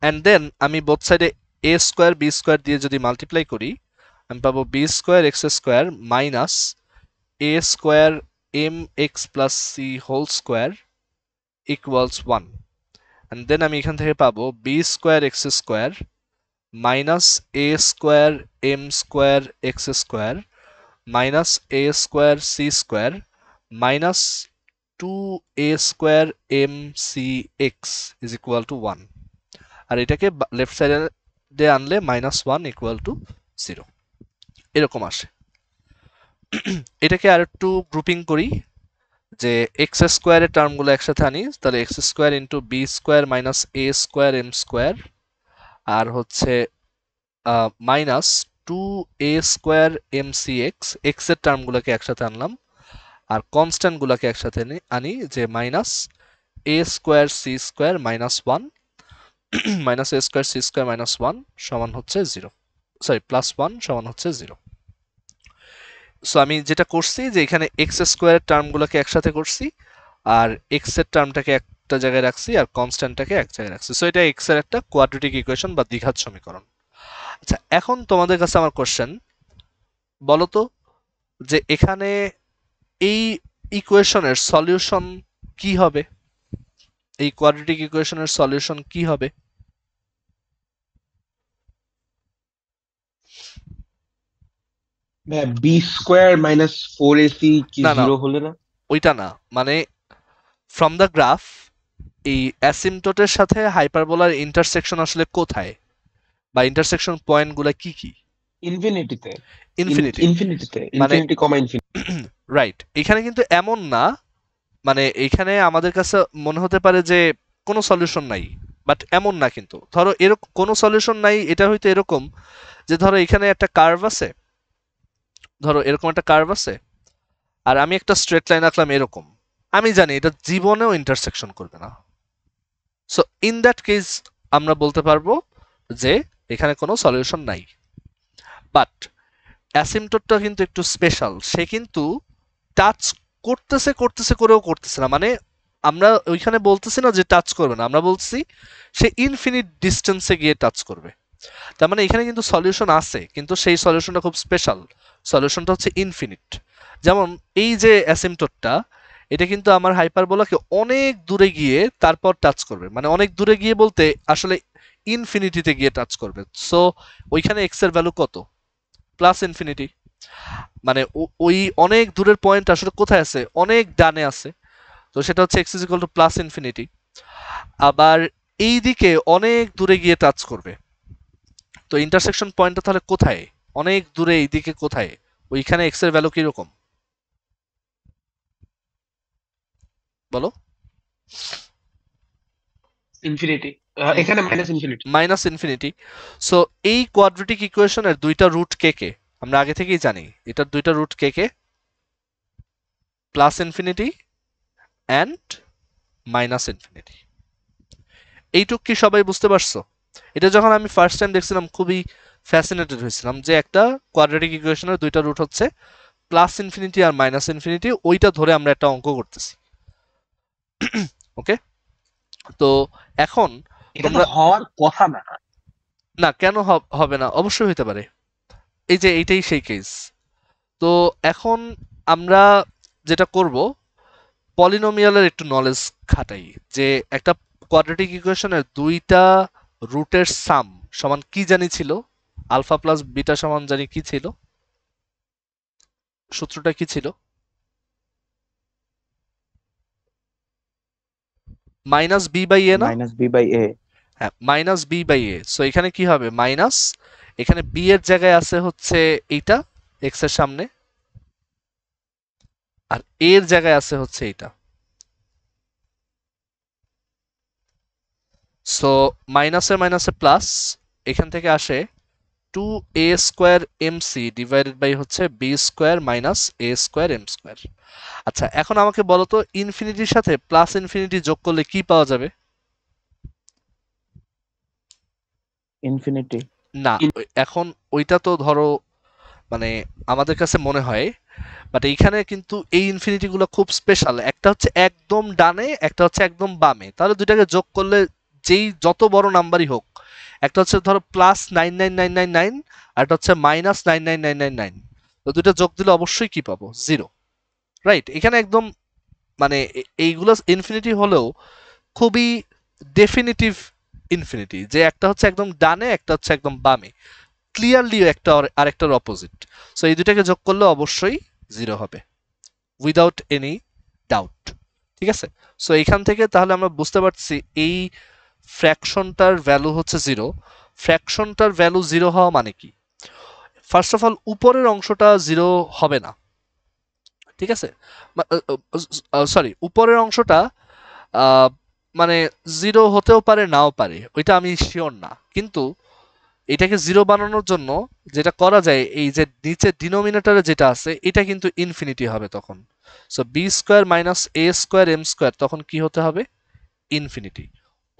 অ্যান্ড দেন আমি বোথ সাইডে a স্কোয়ার b স্কোয়ার দিয়ে যদি মাল্টিপ্লাই করি আমি পাবো b square x square minus a square mx plus c whole square equals 1। And then আমি এখান থেকে পাবো b square x square minus a square m square x square minus a square c square minus 2a square mcx is equal to 1। আর এটাকে left সাইডে আনলে minus 1 equal to 0 এরকম আসে। এটাকে আর একটু গ্রুপিং করি যে এক্স স্কোয়ারের টার্মগুলো একসাথে আনি, তাহলে x square into b square minus a square m square আর হচ্ছে minus 2a square m c x, x এর টার্মগুলোকে একসাথে আনলাম আর কনস্ট্যান্ট গুলোকে একসাথে আনি যে minus a square c square minus 1 minus a square c square minus 1 সমান হচ্ছে 0, সরি প্লাস 1 সমান হচ্ছে 0। সো আমি যেটা করছি যে এখানে এক্স স্কোয়ারের টার্মগুলোকে একসাথে করছি আর এক্স এর টার্মটাকে একটা জায়গায় রাখছি আর কনস্ট্যান্টটাকে এক জায়গায় রাখছি। সো এটা এক্স এর একটা কোয়াড্রেটিক ইকুয়েশন বা দ্বিঘাত সমীকরণ। আচ্ছা, এখন তোমাদের কাছে আমার কোশ্চেন, বলো তো যে এখানে এই ইকুয়েশনের সলিউশন কি হবে, এই কোয়াড্রেটিক ইকুয়েশনের সলিউশন কি হবে? বি স্কোয়ার মাইনাস 4ac কি না না 0 হলে না? ওইটা না, মানে ফ্রম দ্য গ্রাফ এই অ্যাসিম্পটোটের সাথে হাইপারবোলার ইন্টারসেকশন আসলে কোথায় বা ইন্টারসেকশন পয়েন্টগুলো কি কি? ইনফিনিটিতে। ইনফিনিটি, ইনফিনিটিতে, মানে ইনফিনিটি কমা ইনফিনিটি। রাইট। এখানে কিন্তু এমন না, মানে এখানে আমাদের কাছে মনে হতে পারে যে কোনো সলিউশন নাই, বাট এমন না। কিন্তু ধরো এরকম কোনো সলিউশন নাই, এটা হয়তো এরকম যে ধরো এখানে একটা কার্ভ আছে, ধরো এরকম একটা কার্ভ আছে আর আমি একটা স্ট্রেট লাইন আঁকলাম এরকম, আমি জানি এটা জীবনেও ইন্টারসেকশন করবে না। সো ইন দ্যাট কেস আমরা বলতে পারবো যে এখানে কোনো সলিউশন নাই। বাট অ্যাসিম্পটোটটা কিন্তু একটু স্পেশাল, সে কিন্তু টাচ করতেছে করতেছে করেও করতেছে না, মানে আমরা ওইখানে বলতেছি না যে টাচ করবে না, আমরা বলছি সে ইনফিনিট ডিস্টেন্সে গিয়ে টাচ করবে। তার মানে এখানে কিন্তু সলিউশন আছে, কিন্তু সেই সলিউশনটা খুব স্পেশাল। সলিউশনটা হচ্ছে ইনফিনিট। যেমন এই যে অ্যাসিম্পটোটটা, এটা কিন্তু আমার হাইপারবোলাকে অনেক দূরে গিয়ে তারপর টাচ করবে, মানে অনেক দূরে গিয়ে বলতে আসলে ইনফিনিটিতে গিয়ে টাচ করবে। সো ওইখানে এক্স এর ভ্যালু কত? Plus infinity. মানে ওই অনেক দূরের পয়েন্ট আসলে কোথায় আছে? অনেক ডানে আছে। তো সেটা হচ্ছে x is equal to plus infinity. আবার এই দিকে অনেক দূরে গিয়ে টাচ করবে। তো ইন্টারসেকশন পয়েন্টটা তাহলে কোথায়? অনেক দূরে এইদিকে কোথায়? ওইখানে এক্স এর ভ্যালু কিরকম বলো? ইনফিনিটি, এখানে minus infinity. Minus infinity. So এই কোয়াড্রেটিক ইকুয়েশনের দুইটা রুট কে কে? আমরা আগে থেকেই জানি এটার দুইটা রুট কে কে, plus infinity and minus infinity. এইটুক কি সবাই বুঝতে পারছো? এটা যখন আমি ফার্স্ট টাইম দেখছিলাম খুবই ফ্যাসিনেটেড হয়েছিলাম যে একটা কোয়াড্রেটিক ইকুয়েশনের দুইটা রুট হচ্ছে প্লাস ইনফিনিটি আর মাইনাস ইনফিনিটি, ওইটা ধরে আমরা একটা অঙ্ক করতেছি। ওকে, তো এখন এটা তো তোমরা হওয়ার কথা না। না, কেন হবে না? অবশ্যই হইতে পারে। এই যে এইটাই সেই কেস। তো এখন আমরা যেটা করব, পলিনোমিয়ালের একটু নলেজ খাটাই, যে একটা কোয়াড্রেটিক ইকুয়েশনের দুইটা রুটের সাম সমান কি জানি ছিল? আলফা প্লাস বিটা সমান জানি কি ছিল? সূত্রটা কি ছিল? মাইনাস বি বাই এ না? Minus b by a. হ্যাঁ, minus b by a. So এখানে কি হবে? মাইনাস, এখানে বি এর জায়গায় আছে হচ্ছে এইটা এক্স এর সামনে, আর এ এর জায়গায় আছে হচ্ছে এইটা। সো মাইনাসে মাইনাসে প্লাস, এখান থেকে আসে 2a square mc divided by হচ্ছে b square minus a square m square. আচ্ছা, এখন আমাকে বলো তো ইনফিনিটির সাথে প্লাস ইনফিনিটি যোগ করলে কি পাওয়া যাবে? ইনফিনিটি। না, এখন ওইটা তো ধরো মানে আমাদের কাছে মনে হয়, বাট এইখানে কিন্তু এই ইনফিনিটি গুলো খুব স্পেশাল। একটা হচ্ছে একদম ডানে, একটা হচ্ছে একদম বামে, তাহলে দুইটাকে যোগ করলে যেই যত বড় নাম্বারই হোক, একটা হচ্ছে ধরো প্লাস 99999, আর একটা হচ্ছে মাইনাস 99999, তো দুইটা যোগ দিলে অবশ্যই কি পাবো? জিরো। রাইট? এখানে একদম মানে এইগুলো ইনফিনিটি হলেও খুবই ডেফিনিটিভ ইনফিনিটি, যে একটা হচ্ছে একদম ডানে, একটা হচ্ছে একদম বামে, ক্লিয়ারলি একটা আরেকটার অপোজিট। সো এই দুটাকে যোগ করলে অবশ্যই জিরো হবে, উইদাউট এনি ডাউট। ঠিক আছে? সো এখান থেকে তাহলে আমরা বুঝতে পারছি এই ফ্র্যাকশনটার ভ্যালু হচ্ছে জিরো। ফ্র্যাকশনটার ভ্যালু জিরো হওয়া মানে কি? ফার্স্ট অফ অল উপরের অংশটা জিরো হবে না। ঠিক আছে? সরি, উপরের অংশটা মানে জিরো হতেও পারে, নাও পারে, ওইটা আমি শিওর না। কিন্তু এটাকে জিরো বানানোর জন্য যেটা করা যায়, এই যে নিচে ডিনোমিনেটরে যেটা আছে এটা কিন্তু ইনফিনিটি হবে তখন। So B square minus a square m square তখন কি হতে হবে? ইনফিনিটি।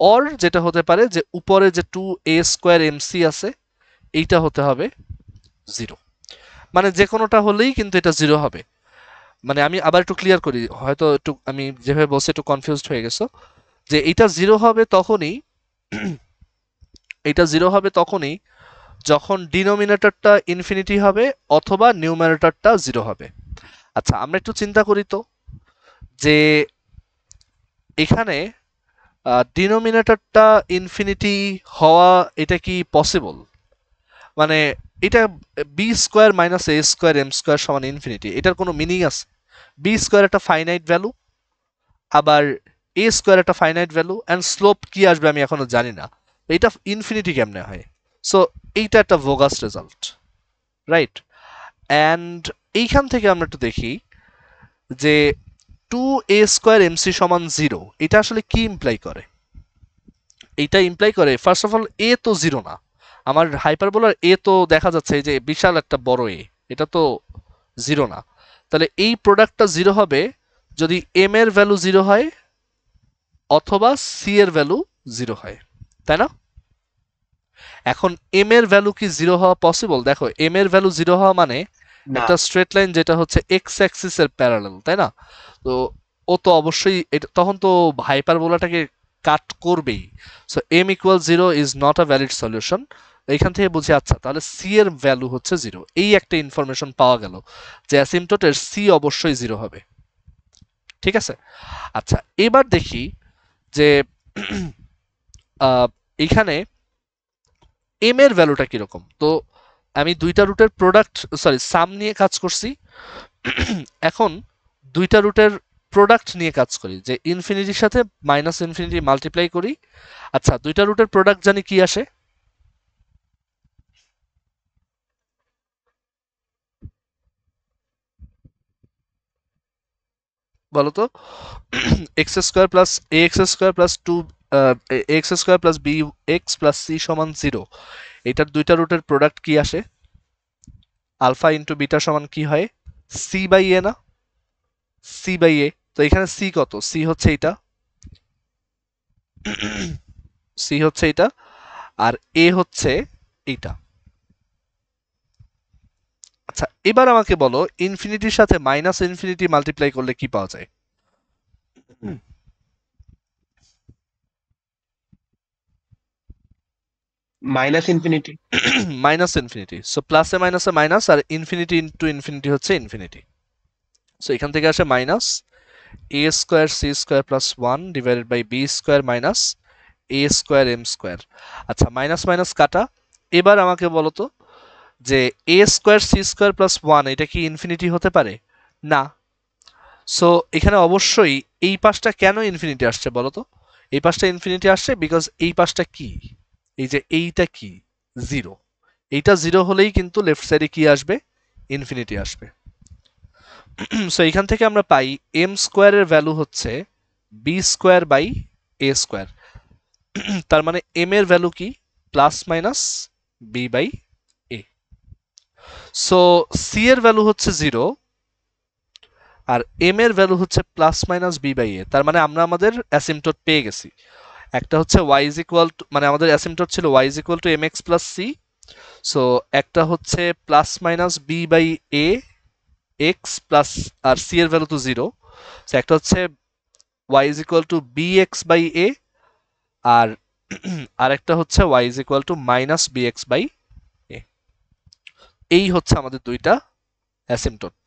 অর যেটা হতে পারে যে উপরে যে 2a স্কোয়ার এমসি আছে এইটা হতে হবে জিরো। মানে যে কোনোটা হলেই কিন্তু এটা জিরো হবে। মানে আমি আবার একটু ক্লিয়ার করি, হয়তো একটু আমি যেভাবে বলছি একটু কনফিউজড হয়ে গেছো। যে এটা জিরো হবে তখনই এটা জিরো হবে তখনই যখন ডিনোমিনেটরটা ইনফিনিটি হবে অথবা নিউমারেটরটা জিরো হবে। আচ্ছা, আমরা একটু চিন্তা করি তো, যে এখানে ডিনোমিনেটরটা ইনফিনিটি হওয়া এটা কি পসিবল? মানে এটা B square minus a square m square সমান ইনফিনিটি, এটার কোনো মিনিং আছে? বি স্কোয়ার একটা ফাইনাইট ভ্যালু, আবার এ স্কোয়ার একটা ফাইনাইট ভ্যালু, অ্যান্ড স্লোপ কি আসবে আমি এখনো জানি না। এটা ইনফিনিটি কেমনে হয়? সো এইটা একটা ভোগাস রেজাল্ট, রাইট? অ্যান্ড এইখান থেকে আমরা একটু দেখি যে 2a স্কোয়ার এমসি সমান জিরো, এটা আসলে কি ইমপ্লাই করে? এইটা ইমপ্লাই করে ফার্স্ট অফ অল এ তো জিরো না, আমার হাইপারবোলার এ তো দেখা যাচ্ছে যে বিশাল একটা বড় এ, এটা তো জিরো না। তাহলে এই প্রোডাক্টটা জিরো হবে যদি এম এর ভ্যালু জিরো হয় অথবা সি এর ভ্যালু জিরো হয়, তাই না? এখন এম এর ভ্যালু কি জিরো হওয়া পসিবল? দেখো, এম এর ভ্যালু জিরো হওয়া মানে না, একটা স্ট্রেট লাইন যেটা হচ্ছে এক্স অ্যাক্সিস এর প্যারালাল, তাই না? তো ও তো অবশ্যই তখন তো হাইপারবোলাটাকে কাট করবেই। So m equal zero is not a valid solution, এইখান থেকে বুঝি আচ্ছা তাহলে সি এর ভ্যালু হচ্ছে 0, এই একটা ইনফরমেশন পাওয়া গেল যে অ্যাসিম্পটোটের সি অবশ্যই 0 হবে। ঠিক আছে, আচ্ছা এবার দেখি যে এখানে এম এর ভ্যালুটা কিরকম। তো আমি দুইটা রুটের প্রোডাক্ট সাম নিয়ে কাজ করছি, এখন দুইটা রুটের প্রোডাক্ট নিয়ে কাজ করি, যে ইনফিনিটির সাথে মাইনাস ইনফিনিটি মাল্টিপ্লাই করি। আচ্ছা দুইটা রুটের প্রোডাক্ট জানি কি আসে, বলতো? X square plus a x square plus two x square plus b x plus c সমান 0, এটার দুইটা রুটের প্রোডাক্ট কি আসে? আলফা ইন্টু বিটা সমান কি হয়? সি বাই এ না? সি বাই এ। তো এখানে সি কত? সি হচ্ছে এটা, সি হচ্ছে এটা, আর এ হচ্ছে এইটা। আচ্ছা এবার আমাকে বলো ইনফিনিটির সাথে মাইনাস ইনফিনিটি মাল্টিপ্লাই করলে কি পাওয়া যায়? Minus infinity. Minus infinity, so প্লাসে মাইনাসে মাইনাস, আর ইনফিনিটি ইন্টু ইনফিনিটি হচ্ছে ইনফিনিটি। সো এখান থেকে আসে minus a square c square plus 1 divided by b square minus a square m square. আচ্ছা মাইনাস মাইনাস কাটা। এবার আমাকে বলো তো যে a square c square plus 1 এটা কি ইনফিনিটি হতে পারে? না। সো এখানে অবশ্যই এই পাশটা কেন ইনফিনিটি আসছে বলো তো? এই পাশটা ইনফিনিটি আসছে বিকজ এই পাশটা কি, এই যে এইটা কি, 0। এইটা 0 হলেই কিন্তু লেফট সাইডে কি আসবে? ইনফিনিটি আসবে। সো এখান থেকে আমরা পাই এম স্কোয়ারের ভ্যালু হচ্ছে b square by a square. তার মানে এম এর ভ্যালু কি? Plus minus b by a. So c এর ভ্যালু হচ্ছে 0 আর এম এর ভ্যালু হচ্ছে plus minus b by a. তার মানে আমরা আমাদের অ্যাসিম্পটোট পেয়ে গেছি। একটা হচ্ছে ওয়াই ইজ ইকুয়াল টু, মানে আমাদের অ্যাসিম্পটোট ছিল y is equal to m x plus c. So একটা হচ্ছে plus minus b by a x plus, আর সি এর ভ্যালু তো 0। সো একটা হচ্ছে y is equal to b x by a, আর আরেকটা হচ্ছে y is equal to minus b x by a. এই হচ্ছে আমাদের দুইটা অ্যাসিম্পটোট।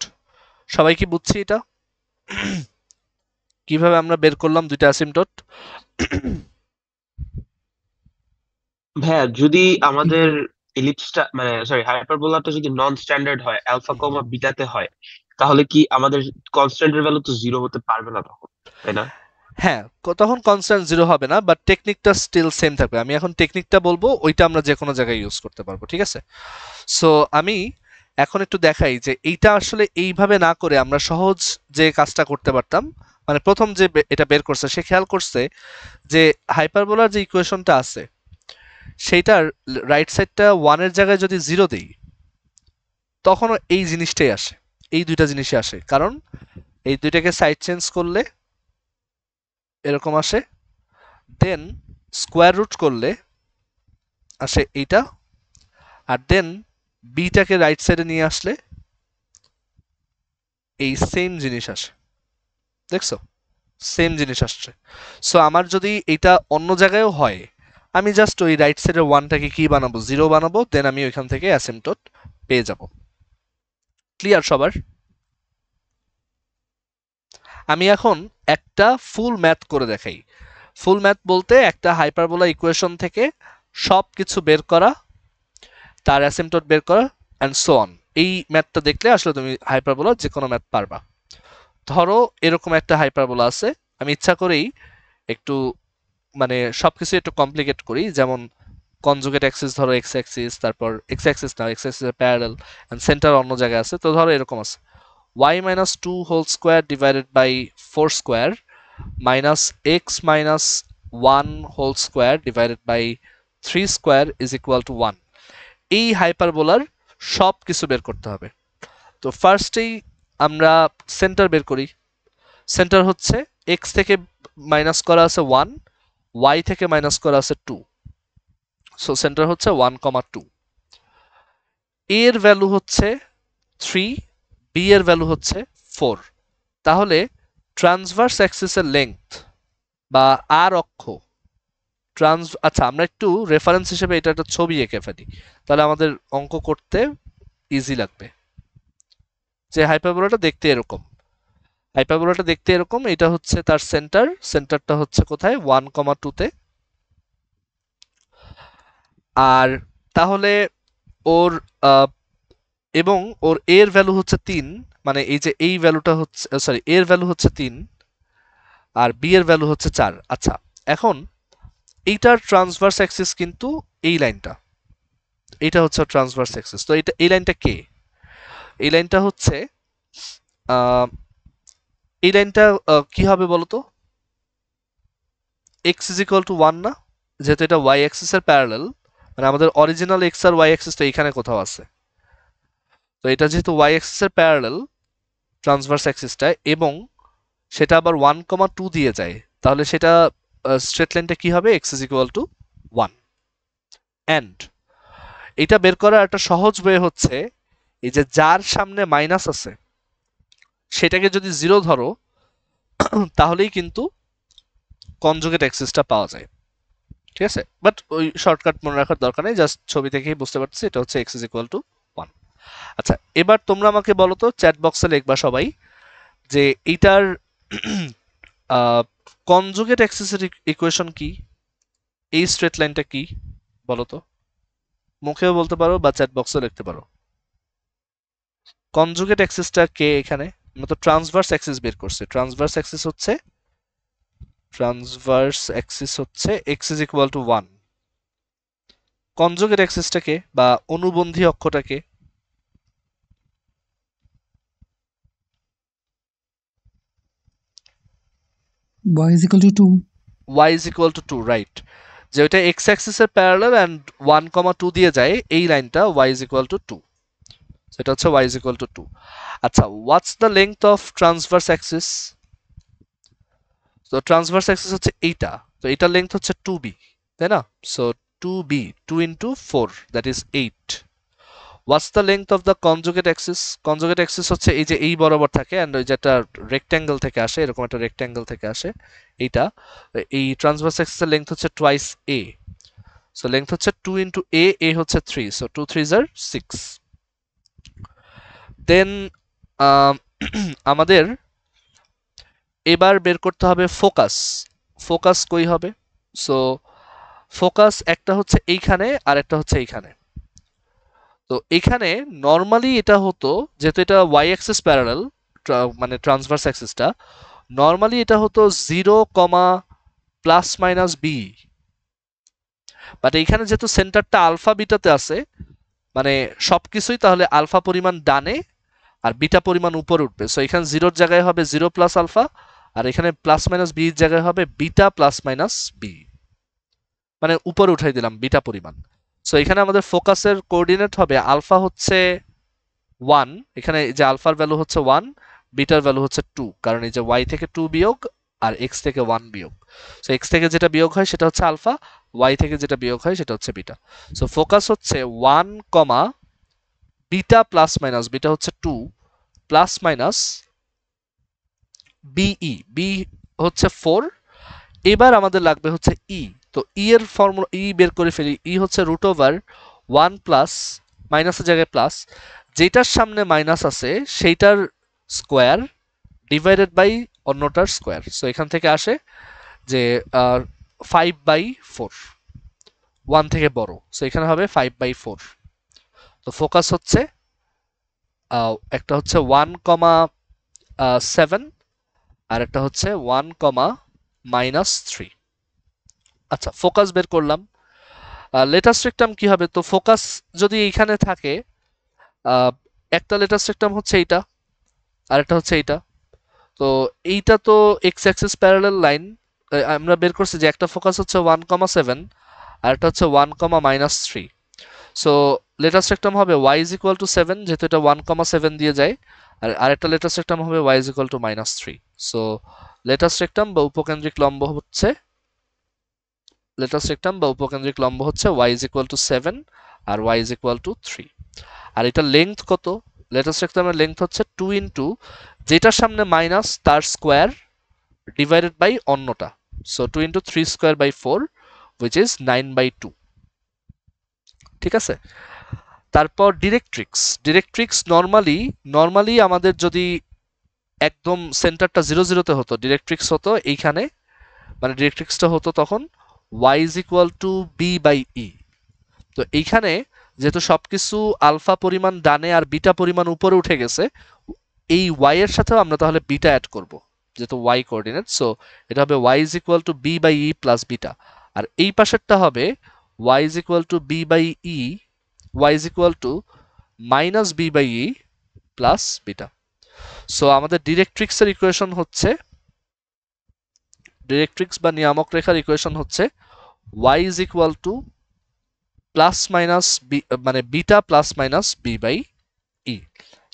সবাই কি বুঝছি এটা? কিভাবে আমরা বের করলাম দুইটা অ্যাসিম্পটোট? ভাইয়া যদি আমাদের ইলিপসটা মানে সরি হাইপারবোলাটা যদি নন স্ট্যান্ডার্ড হয়, আলফা কমা বিটাতে হয়, তাহলে কি আমাদের কনস্ট্যান্টের ভ্যালু তো 0 হতে পারবে না তখন, তাই না? হ্যাঁ, তখন কনস্ট্যান্ট 0 হবে না, বাট টেকনিকটা স্টিল সেম থাকবে। আমি এখন টেকনিকটা বলবো, ওইটা আমরা যে কোনো জায়গায় ইউজ করতে পারবো। ঠিক আছে, সো আমি এখন একটু দেখাই যে এইটা আসলে এইভাবে না করে আমরা সহজ যে কাজটা করতে পারতাম। মানে প্রথম যে এটা বের করছে সে খেয়াল করছে যে হাইপারবোলার যে ইকুয়েশনটা আছে সেইটার রাইট সাইডটা 1 এর জায়গায় যদি 0 দেই তখনও এই জিনিসটাই আসে, এই দুইটা জিনিসই আসে, কারণ এই দুইটাকে সাইড চেঞ্জ করলে এরকম আসে, দেন স্কোয়ার রুট করলে আসে এইটা, আর দেন বিটাকে রাইট সাইডে নিয়ে আসলে এই সেম জিনিস আসে। দেখছো, সেম জিনিস আসছে। সো আমার যদি এটা অন্য জায়গায়ও হয়, আমি জাস্ট ওই রাইট সাইডের ওয়ানটাকে কি বানাবো? 0 বানাবো, দেন আমি ওইখান থেকে অ্যাসিম্পটোট পেয়ে যাব। ক্লিয়ার সবার? আমি এখন একটা ফুল ম্যাথ করে দেখাই। ফুল ম্যাথ বলতে একটা হাইপারবোলা ইকুয়েশন থেকে সব কিছু বের করা, তার অ্যাসিম্পটোট বের করা অ্যান্ড সো অন। এই ম্যাথটা দেখলে আসলে তুমি হাইপারবোলা যে কোনো ম্যাথ পারবা। ধরো এরকম একটা হাইপারবোলা আছে, আমি ইচ্ছা করেই একটু মানে সবকিছু একটু কমপ্লিকেট করি, যেমন কনজুগেট অ্যাক্সিস ধরো এক্স অ্যাক্সিস, তারপর এক্স অ্যাক্সিস না, এক্স অ্যাক্সিসের প্যারালাল এন্ড সেন্টার অন্য জায়গায় আছে। তো ধরো এরকম আছে y minus 2 whole square divided by 4 square minus x minus 1 whole square divided by 3 square is equal to 1। এই হাইপারবোলার সব কিছু বের করতে হবে। তো ফার্স্টেই আমরা সেন্টার বের করি। সেন্টার হচ্ছে x থেকে মাইনাস করা আছে 1, y থেকে মাইনাস করা আছে 2। সো সেন্টার হচ্ছে 1, 2। a এর ভ্যালু হচ্ছে 3, b এর ভ্যালু হচ্ছে 4। তাহলে ট্রান্সভার্স অ্যাক্সিসের লেংথ বা আর অক্ষ আচ্ছা আমরা একটু রেফারেন্স হিসেবে এটা একটা ছবি এঁকে ফেলি, তাহলে আমাদের অঙ্ক করতে ইজি লাগবে। যে হাইপারবোলাটা দেখতে এরকম, এটা হচ্ছে তার সেন্টারটা হচ্ছে কোথায় 1,2 তে। আর তাহলে ওর এবং ওর এর ভ্যালু হচ্ছে 3, মানে এই যে এই ভ্যালুটা হচ্ছে সরি এর ভ্যালু হচ্ছে 3 আর বি এর ভ্যালু হচ্ছে 4। আচ্ছা এখন এইটার ট্রান্সভার্স অ্যাক্সিস কিন্তু এই লাইনটা, এটা হচ্ছে ট্রান্সভার্স অ্যাক্সিস। তো এই লাইনটা কে? এই লাইনটা হচ্ছে এই লাইনটা কি হবে বলতো? x ইজ ইকুয়াল টু 1 না, যেহেতু এটা y অ্যাক্সিসের প্যারালাল, মানে আমাদের অরিজিনাল x আর y অ্যাক্সিসটা এখানে কোথাও আছে। তো এটা যেহেতু y অ্যাক্সিসের প্যারালাল ট্রান্সভার্স অ্যাক্সিসটা, এবং সেটা আবার 1,2 দিয়ে যায়, তাহলে সেটা স্ট্রেট লাইনটা কি হবে? x is equal to 1। And এটা বের করার একটা সহজ ওয়ে হচ্ছে এই যে যার সামনে মাইনাস আছে সেটাকে যদি 0 ধরো তাহলেই কিন্তু কনজুগেট অ্যাক্সিসটা পাওয়া যায়। ঠিক আছে, বাট ওই শর্টকাট মনে রাখার দরকার নেই, জাস্ট ছবি দেখেই বুঝতে পারছি এটা হচ্ছে x ইজ ইকুয়াল টু 1। আচ্ছা এবার তোমরা আমাকে বলো তো, চ্যাট বক্সে লিখবা সবাই, যে এইটার কনজুগেট অ্যাক্সিসের ইকুয়েশন কি, এই স্ট্রেট লাইনটা কি বলো তো? মুখেও বলতে পারো বা চ্যাট বক্সেও লিখতে পারো। কনজুগেট অ্যাক্সিসটা কে এখানে? আমরা তো ট্রান্সভার্স অ্যাক্সিস বের করছি। ট্রান্সভার্স অ্যাক্সিস হচ্ছে x is equal to 1। Conjugate অ্যাক্সিসটা কে বা অনুবন্ধী অক্ষটা কে? y is equal to 2. y is equal to 2, right. যে ওইটা x অ্যাক্সিসের প্যারালাল এন্ড 1,2 দিয়ে যায়, এই লাইনটা y is equal to 2, সেটা হচ্ছে y is equal to 2। আচ্ছা what's the length of transverse Axis? তো ট্রান্সভার্স অ্যাক্সিস হচ্ছে এইটা, তো এটার লেংথ হচ্ছে 2b, তাই না? So 2b, 2 into 4, that is 8. What's the length of the conjugate Axis? Conjugate Axis হচ্ছে এই যে এই বরাবর থাকে এন্ড ওই যে একটা রেক্ট্যাঙ্গেল থেকে আসে, এরকম একটা রেক্ট্যাঙ্গেল থেকে আসে এইটা। এই ট্রান্সভার্স অ্যাক্সিসের লেংথ হচ্ছে টুয়াইস a, সো লেংথ হচ্ছে 2 into a হচ্ছে 3, সো 2 3s are 6। দেন আমাদের এবার বের করতে হবে ফোকাস। ফোকাস কই হবে? সো ফোকাস একটা হচ্ছে এইখানে আর একটা হচ্ছে এইখানে। তো এখানে নর্মালি এটা হতো, যেহেতু এটা y অ্যাক্সিস প্যারালাল, মানে ট্রান্সভার্স অ্যাক্সিসটা, নর্মালি এটা হতো 0, প্লাস মাইনাস b, বাট এইখানে যেহেতু সেন্টারটা আলফা বিটাতে আছে, মানে সবকিছুই তাহলে আলফা পরিমাণ ডানে আর বিটা পরিমাণ উপরে উঠবে। সো এখানে 0-র জায়গায় হবে 0 প্লাস আলফা, আর এখানে প্লাস মাইনাস বি এর জায়গায় হবে বিটা প্লাস মাইনাস বি, মানে উপরে উঠাই দিলাম বিটা পরিমাণ। সো এখানে আমাদের ফোকাসের কোঅর্ডিনেট হবে আলফা হচ্ছে 1, এখানে যে আলফার ভ্যালু হচ্ছে 1, বিটার ভ্যালু হচ্ছে 2, কারণ এই যে y থেকে 2 বিয়োগ আর x থেকে 1 বিয়োগ, সো x থেকে যেটা বিয়োগ হয় সেটা হচ্ছে আলফা, y থেকে যেটা বিয়োগ হয় সেটা হচ্ছে বিটা। সো ফোকাস হচ্ছে 1, বিটা প্লাস মাইনাস, বিটা হচ্ছে 2 প্লাস মাইনাস বিই, বি হচ্ছে 4। এবার আমাদের লাগবে হচ্ছে ই, তো ই এর ফর্মুলা ই বের করে ফেলি। ই হচ্ছে রুট ওভার 1 প্লাস, মাইনাসের জায়গায় প্লাস, যেটার সামনে মাইনাস আছে সেইটার স্কোয়ার ডিভাইডেড বাই অন্যটার স্কোয়ার। সো এখান থেকে আসে যে 5/4, 1 থেকে বড়, সো এখানে হবে 5/4। তো ফোকাস হচ্ছে একটা হচ্ছে 1,7 আর একটা হচ্ছে 1,-3। আচ্ছা ফোকাস বের করলাম। লেটার স্ট্রিকটাম কি হবে? তো ফোকাস যদি এইখানে থাকে, একটা লেটার স্ট্রিকটাম হচ্ছে এইটা আর একটা হচ্ছে এইটা। তো এইটা তো এক্স অ্যাক্সিস প্যারালাল লাইন, আমরা বের করছি যে একটা ফোকাস হচ্ছে 1,7 আর একটা হচ্ছে 1,-3। সো লেটার স্ট্রিকটাম হবে y is equal to 7, যেহেতু এটা 1,7 দিয়ে যায়, আর আরেকটা লেটার স্ট্রিকটাম হবে y is equal to -3। So latus rectum বা উপকেন্দ্রিক লম্ব হচ্ছে y is equal to 7 R y is equal to 3। আর এটা লেংথ কত? লেটার স্ট্রিকটামের লেংথ হচ্ছে 2 ইন্টু যেটার সামনে মাইনাস তার স্কোয়ার ডিভাইডেড বাই অন্যটা, so 2 into 3 square by 4, which is 9/2। ঠিক আছে, তারপর ডিরেক্ট্রিক্স নর্মালি আমাদের যদি একদম সেন্টারটা 0 0 হতো, ডিরেক্ট্রিক্স হতো এইখানে, মানে ডিরেক্ট্রিক্সটা হতো তখন y is equal to b/e। তো এইখানে যেহেতু সবকিছু আলফা পরিমাণ ডানে আর বিটা পরিমাণ উপরে উঠে গেছে, এই y এর সাথেও আমরা তাহলে বিটা অ্যাড করব, যেহেতু y কোঅর্ডিনেট। সো এটা হবে y is equal to b/e plus beta, আর এই পাশেরটা হবে y is equal to b/e, y is equal to minus b/e plus beta. So আমাদের ডিরেক্ট্রিক্সের ইকুয়েশন হচ্ছে, ডিরেক্ট্রিক্স বা নিয়ামক রেখার ইকুয়েশন হচ্ছে y is equal to plus minus b, মানে beta plus minus b/e।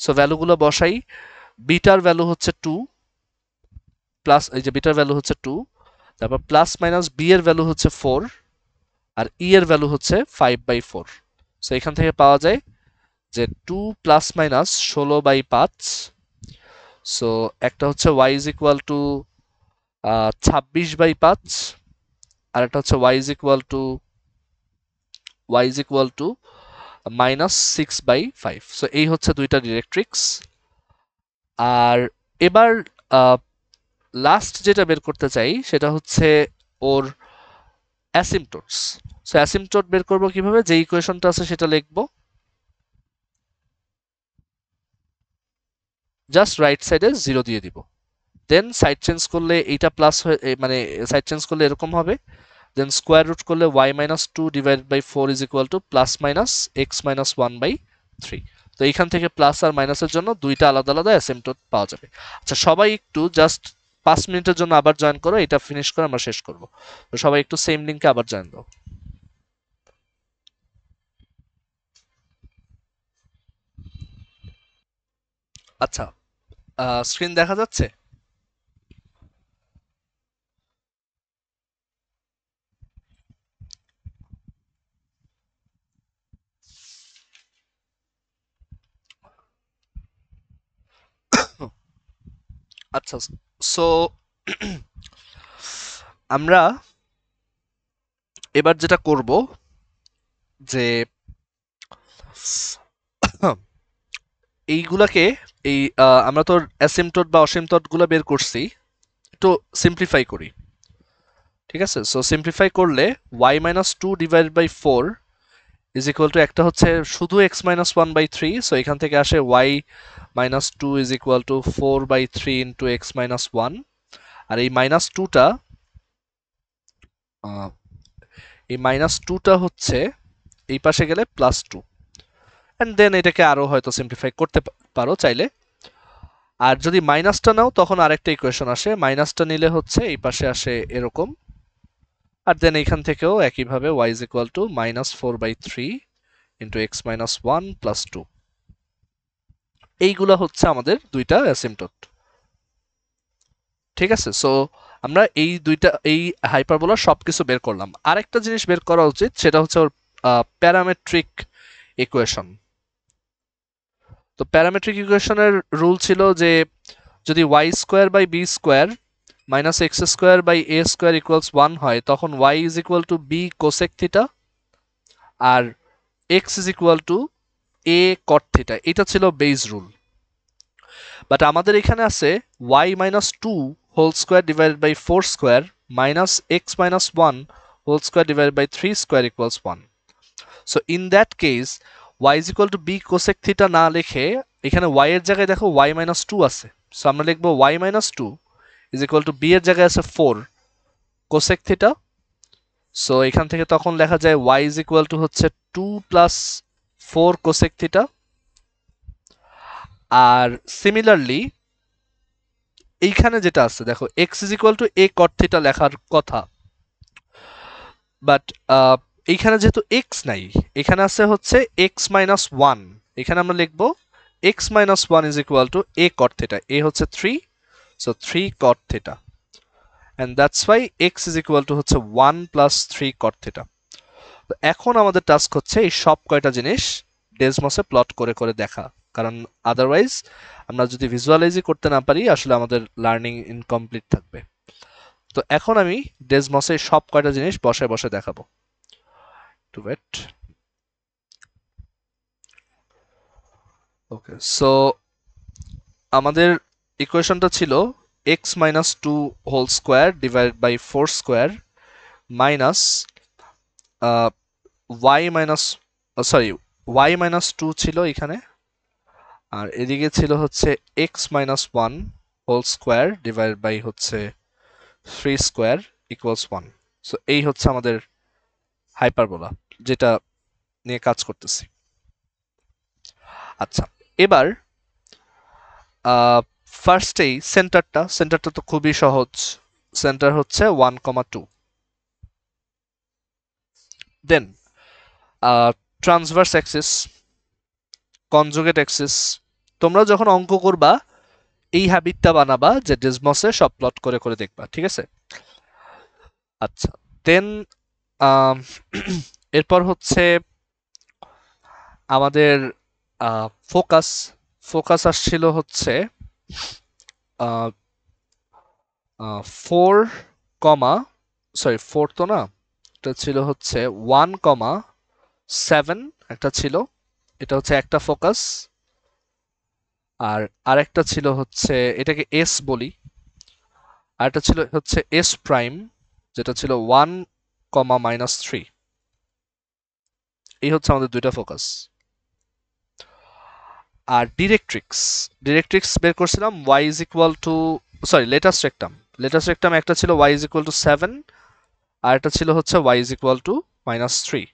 So ভ্যালুগুলো বসাই, বিটার ভ্যালু হচ্ছে 2 প্লাস, এই যে বিটার ভ্যালু হচ্ছে 2, তারপর প্লাস মাইনাস বি এর ভ্যালু হচ্ছে 4, আর ই এর ভ্যালু হচ্ছে 5/4। সো এখান থেকে পাওয়া যায় যে 2 প্লাস মাইনাস 16/5। সো একটা হচ্ছে y is equal to 26/5, আর একটা হচ্ছে y is equal to minus 6/5। So এই হচ্ছে দুইটা ডিরেক্ট্রিক্স। আর এবার লাস্ট যেটা বের করতে চাই সেটা হচ্ছে ওর অ্যাসিম্পটোটস। সো অ্যাসিম্পটোট বের করব কিভাবে, যে ইকুয়েশনটা আছে সেটা লিখবো, জাস্ট রাইট সাইডে 0 দিয়ে দিব, দেন সাইড চেঞ্জ করলে এইটা প্লাস হয়ে, মানে সাইড চেঞ্জ করলে এরকম হবে, দেন স্কোয়ার রুট করলে y minus 2 divided by 4 is equal to plus minus x minus 1/3। তো এইখান থেকে প্লাস আর মাইনাসের জন্য দুইটা আলাদা আলাদা অ্যাসিম্পটোট পাওয়া যাবে। আচ্ছা, সবাই একটু জাস্ট 5 মিনিটের জন্য আবার জয়েন করো, এটা ফিনিশ করে আমরা শেষ করব। তো সবাই একটু সেম লিংকে আবার জয়েন দাও। আচ্ছা, স্ক্রিন দেখা যাচ্ছে? আচ্ছা, সো আমরা এবার যেটা করব যে এইগুলাকে, এই আমরা তো অ্যাসিম্পটোট বা অসিম্পটোট গুলো বের করছি, একটু সিম্পলিফাই করি। ঠিক আছে, সো সিম্পলিফাই করলে y minus 2 divided by 4 is equal to, একটা হচ্ছে শুধু x minus 1/3, সো এখান থেকে আসে y minus 2 is equal to 4/3 into x minus 1, আর এই মাইনাস 2টা হচ্ছে এই পাশে গেলে প্লাস 2, এন্ড দেন এটাকে আরো হয়তো সিম্পলিফাই করতে পারো চাইলে। আর যদি মাইনাসটা নাও তখন আরেকটা ইকুয়েশন আসে, মাইনাসটা নিলে হচ্ছে এই পাশে আসে এরকম, আর দেন এইখান থেকেও একইভাবে y is equal to minus 4/3 into x minus 1 plus 2। এইগুলা হচ্ছে আমাদের দুইটা অ্যাসিম্পটোট। ঠিক আছে, সো আমরা এই দুইটা, এই হাইপারবোলার সবকিছু বের করলাম। আরেকটা জিনিস বের করা উচিত, সেটা হচ্ছে ওর প্যারামেট্রিক ইকুয়েশন। তো প্যারামেট্রিক ইকুয়েশনের রুল ছিল যে যদি y square by b square minus x square by a square equals 1 হয়, তখন y is equal to b cosec theta আর x is equal to a cot theta. এটা ছিল বেস রুল। বাট আমাদের এখানে আছে y minus 2 whole square divided by 4 square minus x minus 1 whole square divided by 3 square equals 1। So in that case y is equal to b cosec theta না লিখে এখানে y এর জায়গায় দেখো y minus 2 আছে, সো আমরা লিখবো y minus 2 is equal to b এর জায়গায় আছে 4 কোসেক থিটা। সো এখান থেকে তখন লেখা যায় y ইজ ইকুয়াল টু হচ্ছে 2 প্লাস 4 কোসেক থিটা। আর সিমিলারলি এইখানে যেটা আছে দেখো x is equal two a cot theta লেখার কথা, বাট এইখানে যেহেতু x নাই, এখানে আছে হচ্ছে x মাইনাস 1, এখানে আমরা লিখবো x minus 1 is equal two a cot theta. a হচ্ছে 3, so 3 cot theta, and that's why x is equal to হচ্ছে 1 plus 3 cot theta। তো এখন আমাদের টাস্ক হচ্ছে এই সব কয়টা জিনিস ডেসমসে প্লট করে করে দেখা, কারণ আদারওয়াইজ আমরা যদি ভিজুয়ালাইজই করতে না পারি আসলে আমাদের লার্নিং ইনকমপ্লিট থাকবে। তো এখন আমি ডেসমসে সব কয়টা জিনিস বসায় বসে দেখাবো। Two wait. ওকে, সো আমাদের ইকুয়েশনটা ছিল x minus two whole square divide by 4 square minus y minus sorry y minus two ছিল এখানে, আর এদিকে ছিল হচ্ছে x minus one whole square divide by হচ্ছে 3 স্কোয়ার ইকুয়ালস 1। সো এই হচ্ছে আমাদের হাইপারবোলা যেটা নিয়ে কাজ করতেছি। আচ্ছা, এবার ফার্স্টেই সেন্টারটা তো খুবই সহজ। সেন্টার হচ্ছে 1,2। দেন ট্রান্সভার্স অ্যাক্সিস, কনজুগেট অ্যাক্সিস। তোমরা যখন অঙ্ক করবা এই হ্যাবিটটা বানাবা যে ডেসমসে সব প্লট করে করে দেখবা, ঠিক আছে? আচ্ছা, দেন এরপর হচ্ছে আমাদের ফোকাস আসছিল হচ্ছে 4 তো না, এটা ছিল হচ্ছে 1,7 একটা ছিল, এটা হচ্ছে একটা ফোকাস। আর আরেকটা ছিল হচ্ছে এটাকে এস বলি, আরেকটা ছিল হচ্ছে এস প্রাইম যেটা ছিল 1,-3। এই হচ্ছে আমাদের দুইটা ফোকাস। আর ডিরেক্ট্রিক্স বের করছিলাম y is equal to latus rectum একটা ছিল y ইজ ইকুয়াল টু 7, আর একটা ছিল হচ্ছে y is equal to -3,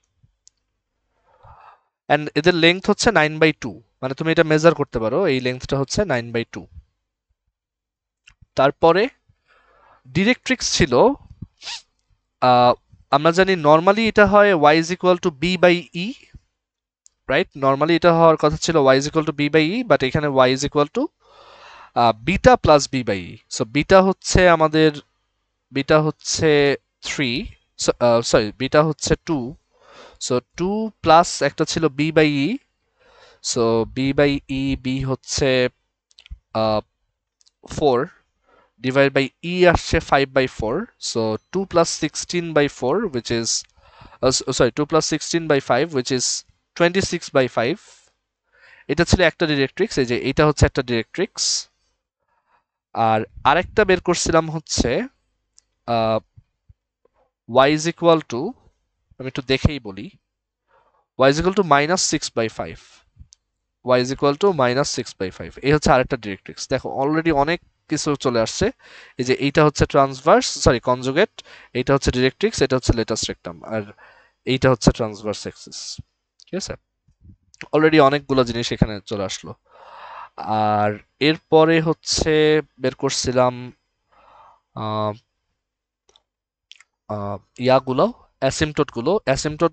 and এদের লেংথ হচ্ছে 9/2, মানে তুমি এটা মেজার করতে পারো, এই লেংথটা হচ্ছে 9/2। তারপরে ডিরেক্ট্রিক্স ছিল আমরা জানি নর্মালি এটা হয় y is equal two b/e, right? Normally এটা হওয়ার কথা ছিল y is equal two b/e, but এখানে y is equal two beta plus b/e। So beta হচ্ছে 3, বিটা হচ্ছে 2, সো 2 প্লাস একটা ছিল b/e, সো b/e b হচ্ছে 4 ডিভাইড বাই e আসছে 5/4, so 2 plus 16/4 which is 2 plus 16/5 which is 26/5। এটা ছিল একটা ডিরেক্ট্রিক্স, এই যে এটা হচ্ছে একটা ডিরেক্ট্রিক্স। আর আরেকটা বের করছিলাম হচ্ছে y is equal to, আমি একটু দেখেই বলি, y is equal to -6/5, y is equal to -6/5। এই হচ্ছে আরেকটা ডিরেক্ট্রিক্স। দেখো অলরেডি অনেক কিছু চলে আসছে। এই যে এইটা হচ্ছে কনজুগেট, এইটা হচ্ছে ডিরেক্ট্রিক্স, এটা হচ্ছে লেটাস্ট রেক্টাম, আর এইটা হচ্ছে ট্রান্সভার্স অ্যাক্সিস। ঠিক আছে, অলরেডি অনেকগুলো জিনিস এখানে চলে আসলো। আর এরপরে হচ্ছে বের করছিলাম অ্যাসিমটোট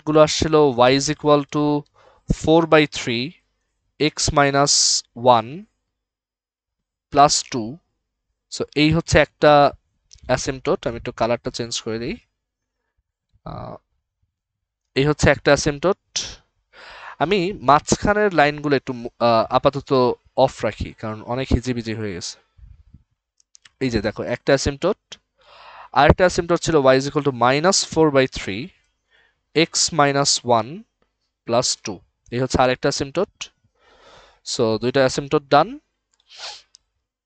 গুলো আসছিল y is equal to 4/3 x minus 1 plus 2। So এই হচ্ছে একটা অ্যাসিমটোট। আমি একটু কালারটা চেঞ্জ করে দিই। এই হচ্ছে একটা অ্যাসিমটোট। আমি মাঝখানের লাইনগুলো একটু আপাতত অফ রাখি, কারণ অনেক হিজিবিজি হয়ে গেছে। এই যে দেখো একটা অ্যাসিমটোট, আরেকটা অ্যাসিমটোট ছিল y is equal to -4/3 x minus 1 plus 2। এই হচ্ছে আরেকটা অ্যাসিমটোট। সো দুইটা অ্যাসিমটোট ডান,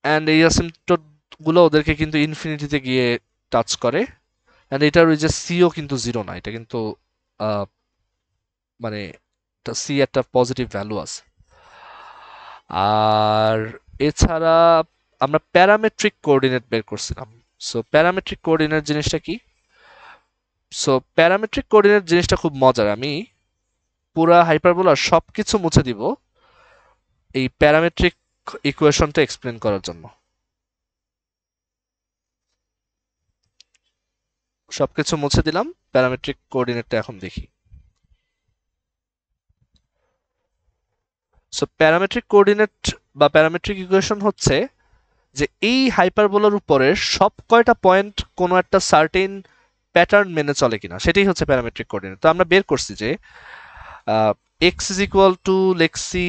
অ্যান্ড এই অ্যাসিমটোট গুলো ওদেরকে কিন্তু ইনফিনিটিতে গিয়ে টাচ করে, অ্যান্ড এটার ওই যে সিও কিন্তু 0 না, এটা কিন্তু মানে সি একটা পজিটিভ ভ্যালু আছে। আর এছাড়া আমরা প্যারামেট্রিক কোঅর্ডিনেট বের করছিলাম। সো প্যারামেট্রিক কোঅর্ডিনেট জিনিসটা কি? সো প্যারামেট্রিক কোঅর্ডিনেট জিনিসটা খুব মজার। আমি পুরা হাইপারবোলার সবকিছু মুছে দিব এই প্যারামেট্রিক ইকুয়েশনটা এক্সপ্লেন করার জন্য। সবকিছু মুছে দিলাম, প্যারামেট্রিক কোঅর্ডিনেটটা এখন দেখি। সো প্যারামেট্রিক কোঅর্ডিনেট বা প্যারামেট্রিক ইকুয়েশন হচ্ছে যে এই হাইপারবোলার উপরে সব কয়টা পয়েন্ট কোনো একটা সার্টেন প্যাটার্ন মেনে চলে কিনা, সেটাই হচ্ছে প্যারামেট্রিক কোঅর্ডিনেট। তো আমরা বের করছি যে x is equal to লেখছি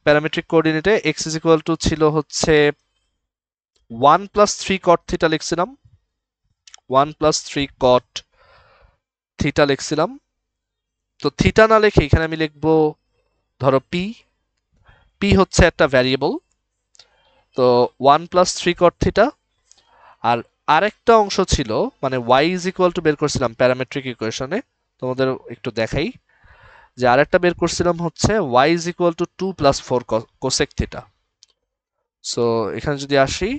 প্যারামেট্রিক কোঅর্ডিনেটে x is equal to ছিল হচ্ছে 1 + 3 cot θ লিখছিলাম, 1+3 cot থিটা লিখছিলাম। তো থিটা না লিখে এখানে আমি লিখবো ধরো পি। পি হচ্ছে একটা ভ্যারিয়েবল। তো 1+3 cot থিটা। আর আরেকটা অংশ ছিল মানে y ইজ ইকুয়াল টু বের করছিলাম প্যারামেট্রিক ইকুয়েশনে, তোমাদের একটু দেখাই যে আরেকটা বের করছিলাম হচ্ছে y is equal two 2+4 cosec theta. So এখানে যদি আসি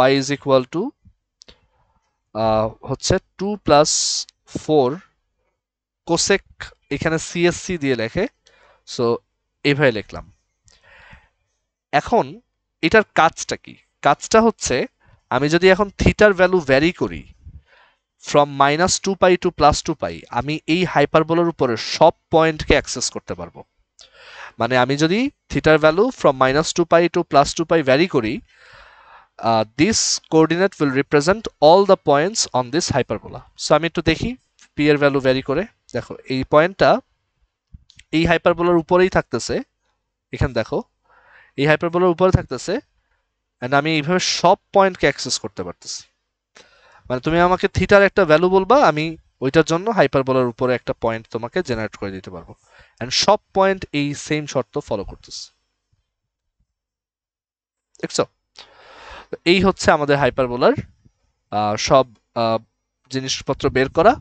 y ইজ ইকুয়াল টু হচ্ছে 2+4 কোসেক, এখানে সিএসসি দিয়ে লেখে, সো এইভাবে লিখলাম। এখন এটার কাজটা কি? কাজটা হচ্ছে আমি যদি এখন থিটার ভ্যালু ভ্যারি করি ফ্রম -2π টু +2π, আমি এই হাইপারবোলার উপরে সব পয়েন্টকে অ্যাক্সেস করতে পারবো। মানে আমি যদি থিটার ভ্যালু ফ্রম -2π টু +2π ভ্যারি করি, this coordinate will represent all the points on this hyperbola. So আমি একটু দেখি পি এর ভ্যালু ভ্যারি করে। দেখো এই পয়েন্টটা এই হাইপারবোলার উপরেই থাকতেছে, এখানে দেখো এই হাইপারবোলার উপরে থাকতেছে, এন্ড আমি এইভাবে সব পয়েন্টকে অ্যাক্সেস করতে পারতেছি। মানে তুমি আমাকে থিটার একটা ভ্যালু বলবা, আমি ওইটার জন্য হাইপারবোলার উপরে একটা পয়েন্ট তোমাকে জেনারেট করে দিতে পারবো, এন্ড সব পয়েন্ট এই সেম শর্ত ফলো করতেছে। দেখছো? এই হচ্ছে আমাদের হাইপারবোলার সব জিনিসপত্র বের করা।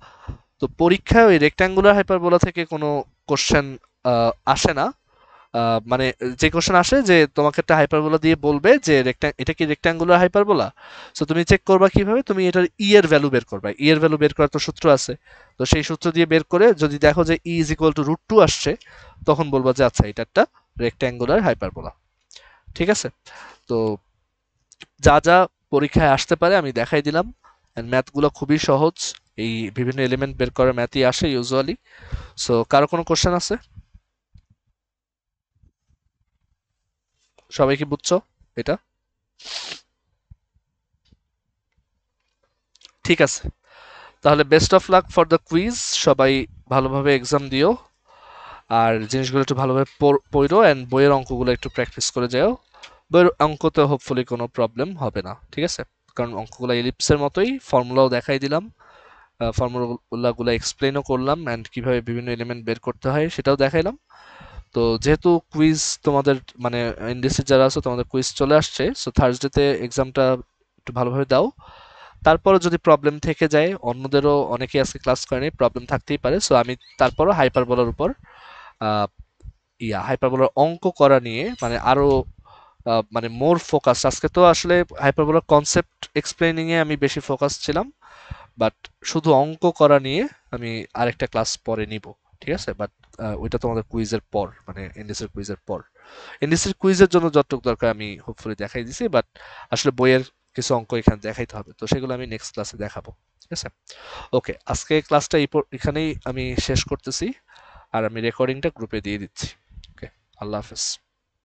তো পরীক্ষায় ওই রেক্ট্যাঙ্গুলার হাইপারবোলা থেকে কোনো কোশ্চেন আসে না। মানে যে কোশ্চেন আসে যে তোমাকে একটা হাইপারবোলা দিয়ে বলবে যে এটা কি রেক্ট্যাঙ্গুলার হাইপারবোলা, সো তুমি চেক করবা কিভাবে, তুমি এটার ই এর ভ্যালু বের করবা। ই এর ভ্যালু বের করার তো সূত্র আছে, তো সেই সূত্র দিয়ে বের করে যদি দেখো যে ই ইজ ইকুয়াল টু √2 আসছে, তখন বলবা যে আচ্ছা এটা একটা রেক্ট্যাঙ্গুলার হাইপারবোলা। ঠিক আছে? তো যা যা পরীক্ষায় আসতে পারে আমি দেখাই দিলাম, এন্ড ম্যাথগুলো খুবই সহজ, এই বিভিন্ন এলিমেন্ট বের করার ম্যাথই আসে ইউজুয়ালি। সো কারো কোনো কোশ্চেন আছে? সবাই কি বুঝছো এটা? ঠিক আছে, তাহলে best of luck for the quiz. সবাই ভালোভাবে এক্সাম দিও, আর জিনিসগুলো একটু ভালোভাবে পড়ো, অ্যান্ড বইয়ের অঙ্কগুলো একটু প্র্যাকটিস করে যাও। বইয়ের অঙ্কতে হোপফুলি কোনো প্রবলেম হবে না, ঠিক আছে? কারণ অঙ্কগুলো এলিপসের মতোই, ফর্মুলাও দেখাই দিলাম, ফর্মুলাগুলো এক্সপ্লেনও করলাম, অ্যান্ড কিভাবে বিভিন্ন এলিমেন্ট বের করতে হয় সেটাও দেখাইলাম। তো যেহেতু কুইজ তোমাদের মানে এনডিসি যারা আছো তোমাদের কুইজ চলে আসছে, সো থার্সডেতে এক্সামটা একটু ভালোভাবে দাও। তারপরও যদি প্রবলেম থেকে যায়, অন্যদেরও অনেকেই আজকে ক্লাস করেনি, প্রবলেম থাকতেই পারে, সো আমি তারপরও হাইপারবোলার উপর হাইপারবোলার অঙ্ক করা নিয়ে মানে আরো মানে মোর ফোকাস, আজকে তো আসলে হাইপারবোলার কনসেপ্ট এক্সপ্লেনিং এ আমি বেশি ফোকাস ছিলাম, বাট শুধু অঙ্ক করা নিয়ে আমি আরেকটা ক্লাস পরে নিব, ঠিক আছে? বাট ওইটা তোমাদের কুইজের পর, মানে এনডিসির কুইজের পর। এনডিসির কুইজের জন্য যতটুকু দরকার আমি হোপফুলি দেখাই দিছি, বাট আসলে বইয়ের কিছু অঙ্ক এখানে দেখাইতে হবে, তো সেগুলো আমি নেক্সট ক্লাসে দেখাবো, ঠিক আছে? ওকে, আজকে ক্লাসটা এখানেই আমি শেষ করতেছি, আর আমি রেকর্ডিংটা গ্রুপে দিয়ে দিচ্ছি। ওকে, আল্লাহ হাফেজ।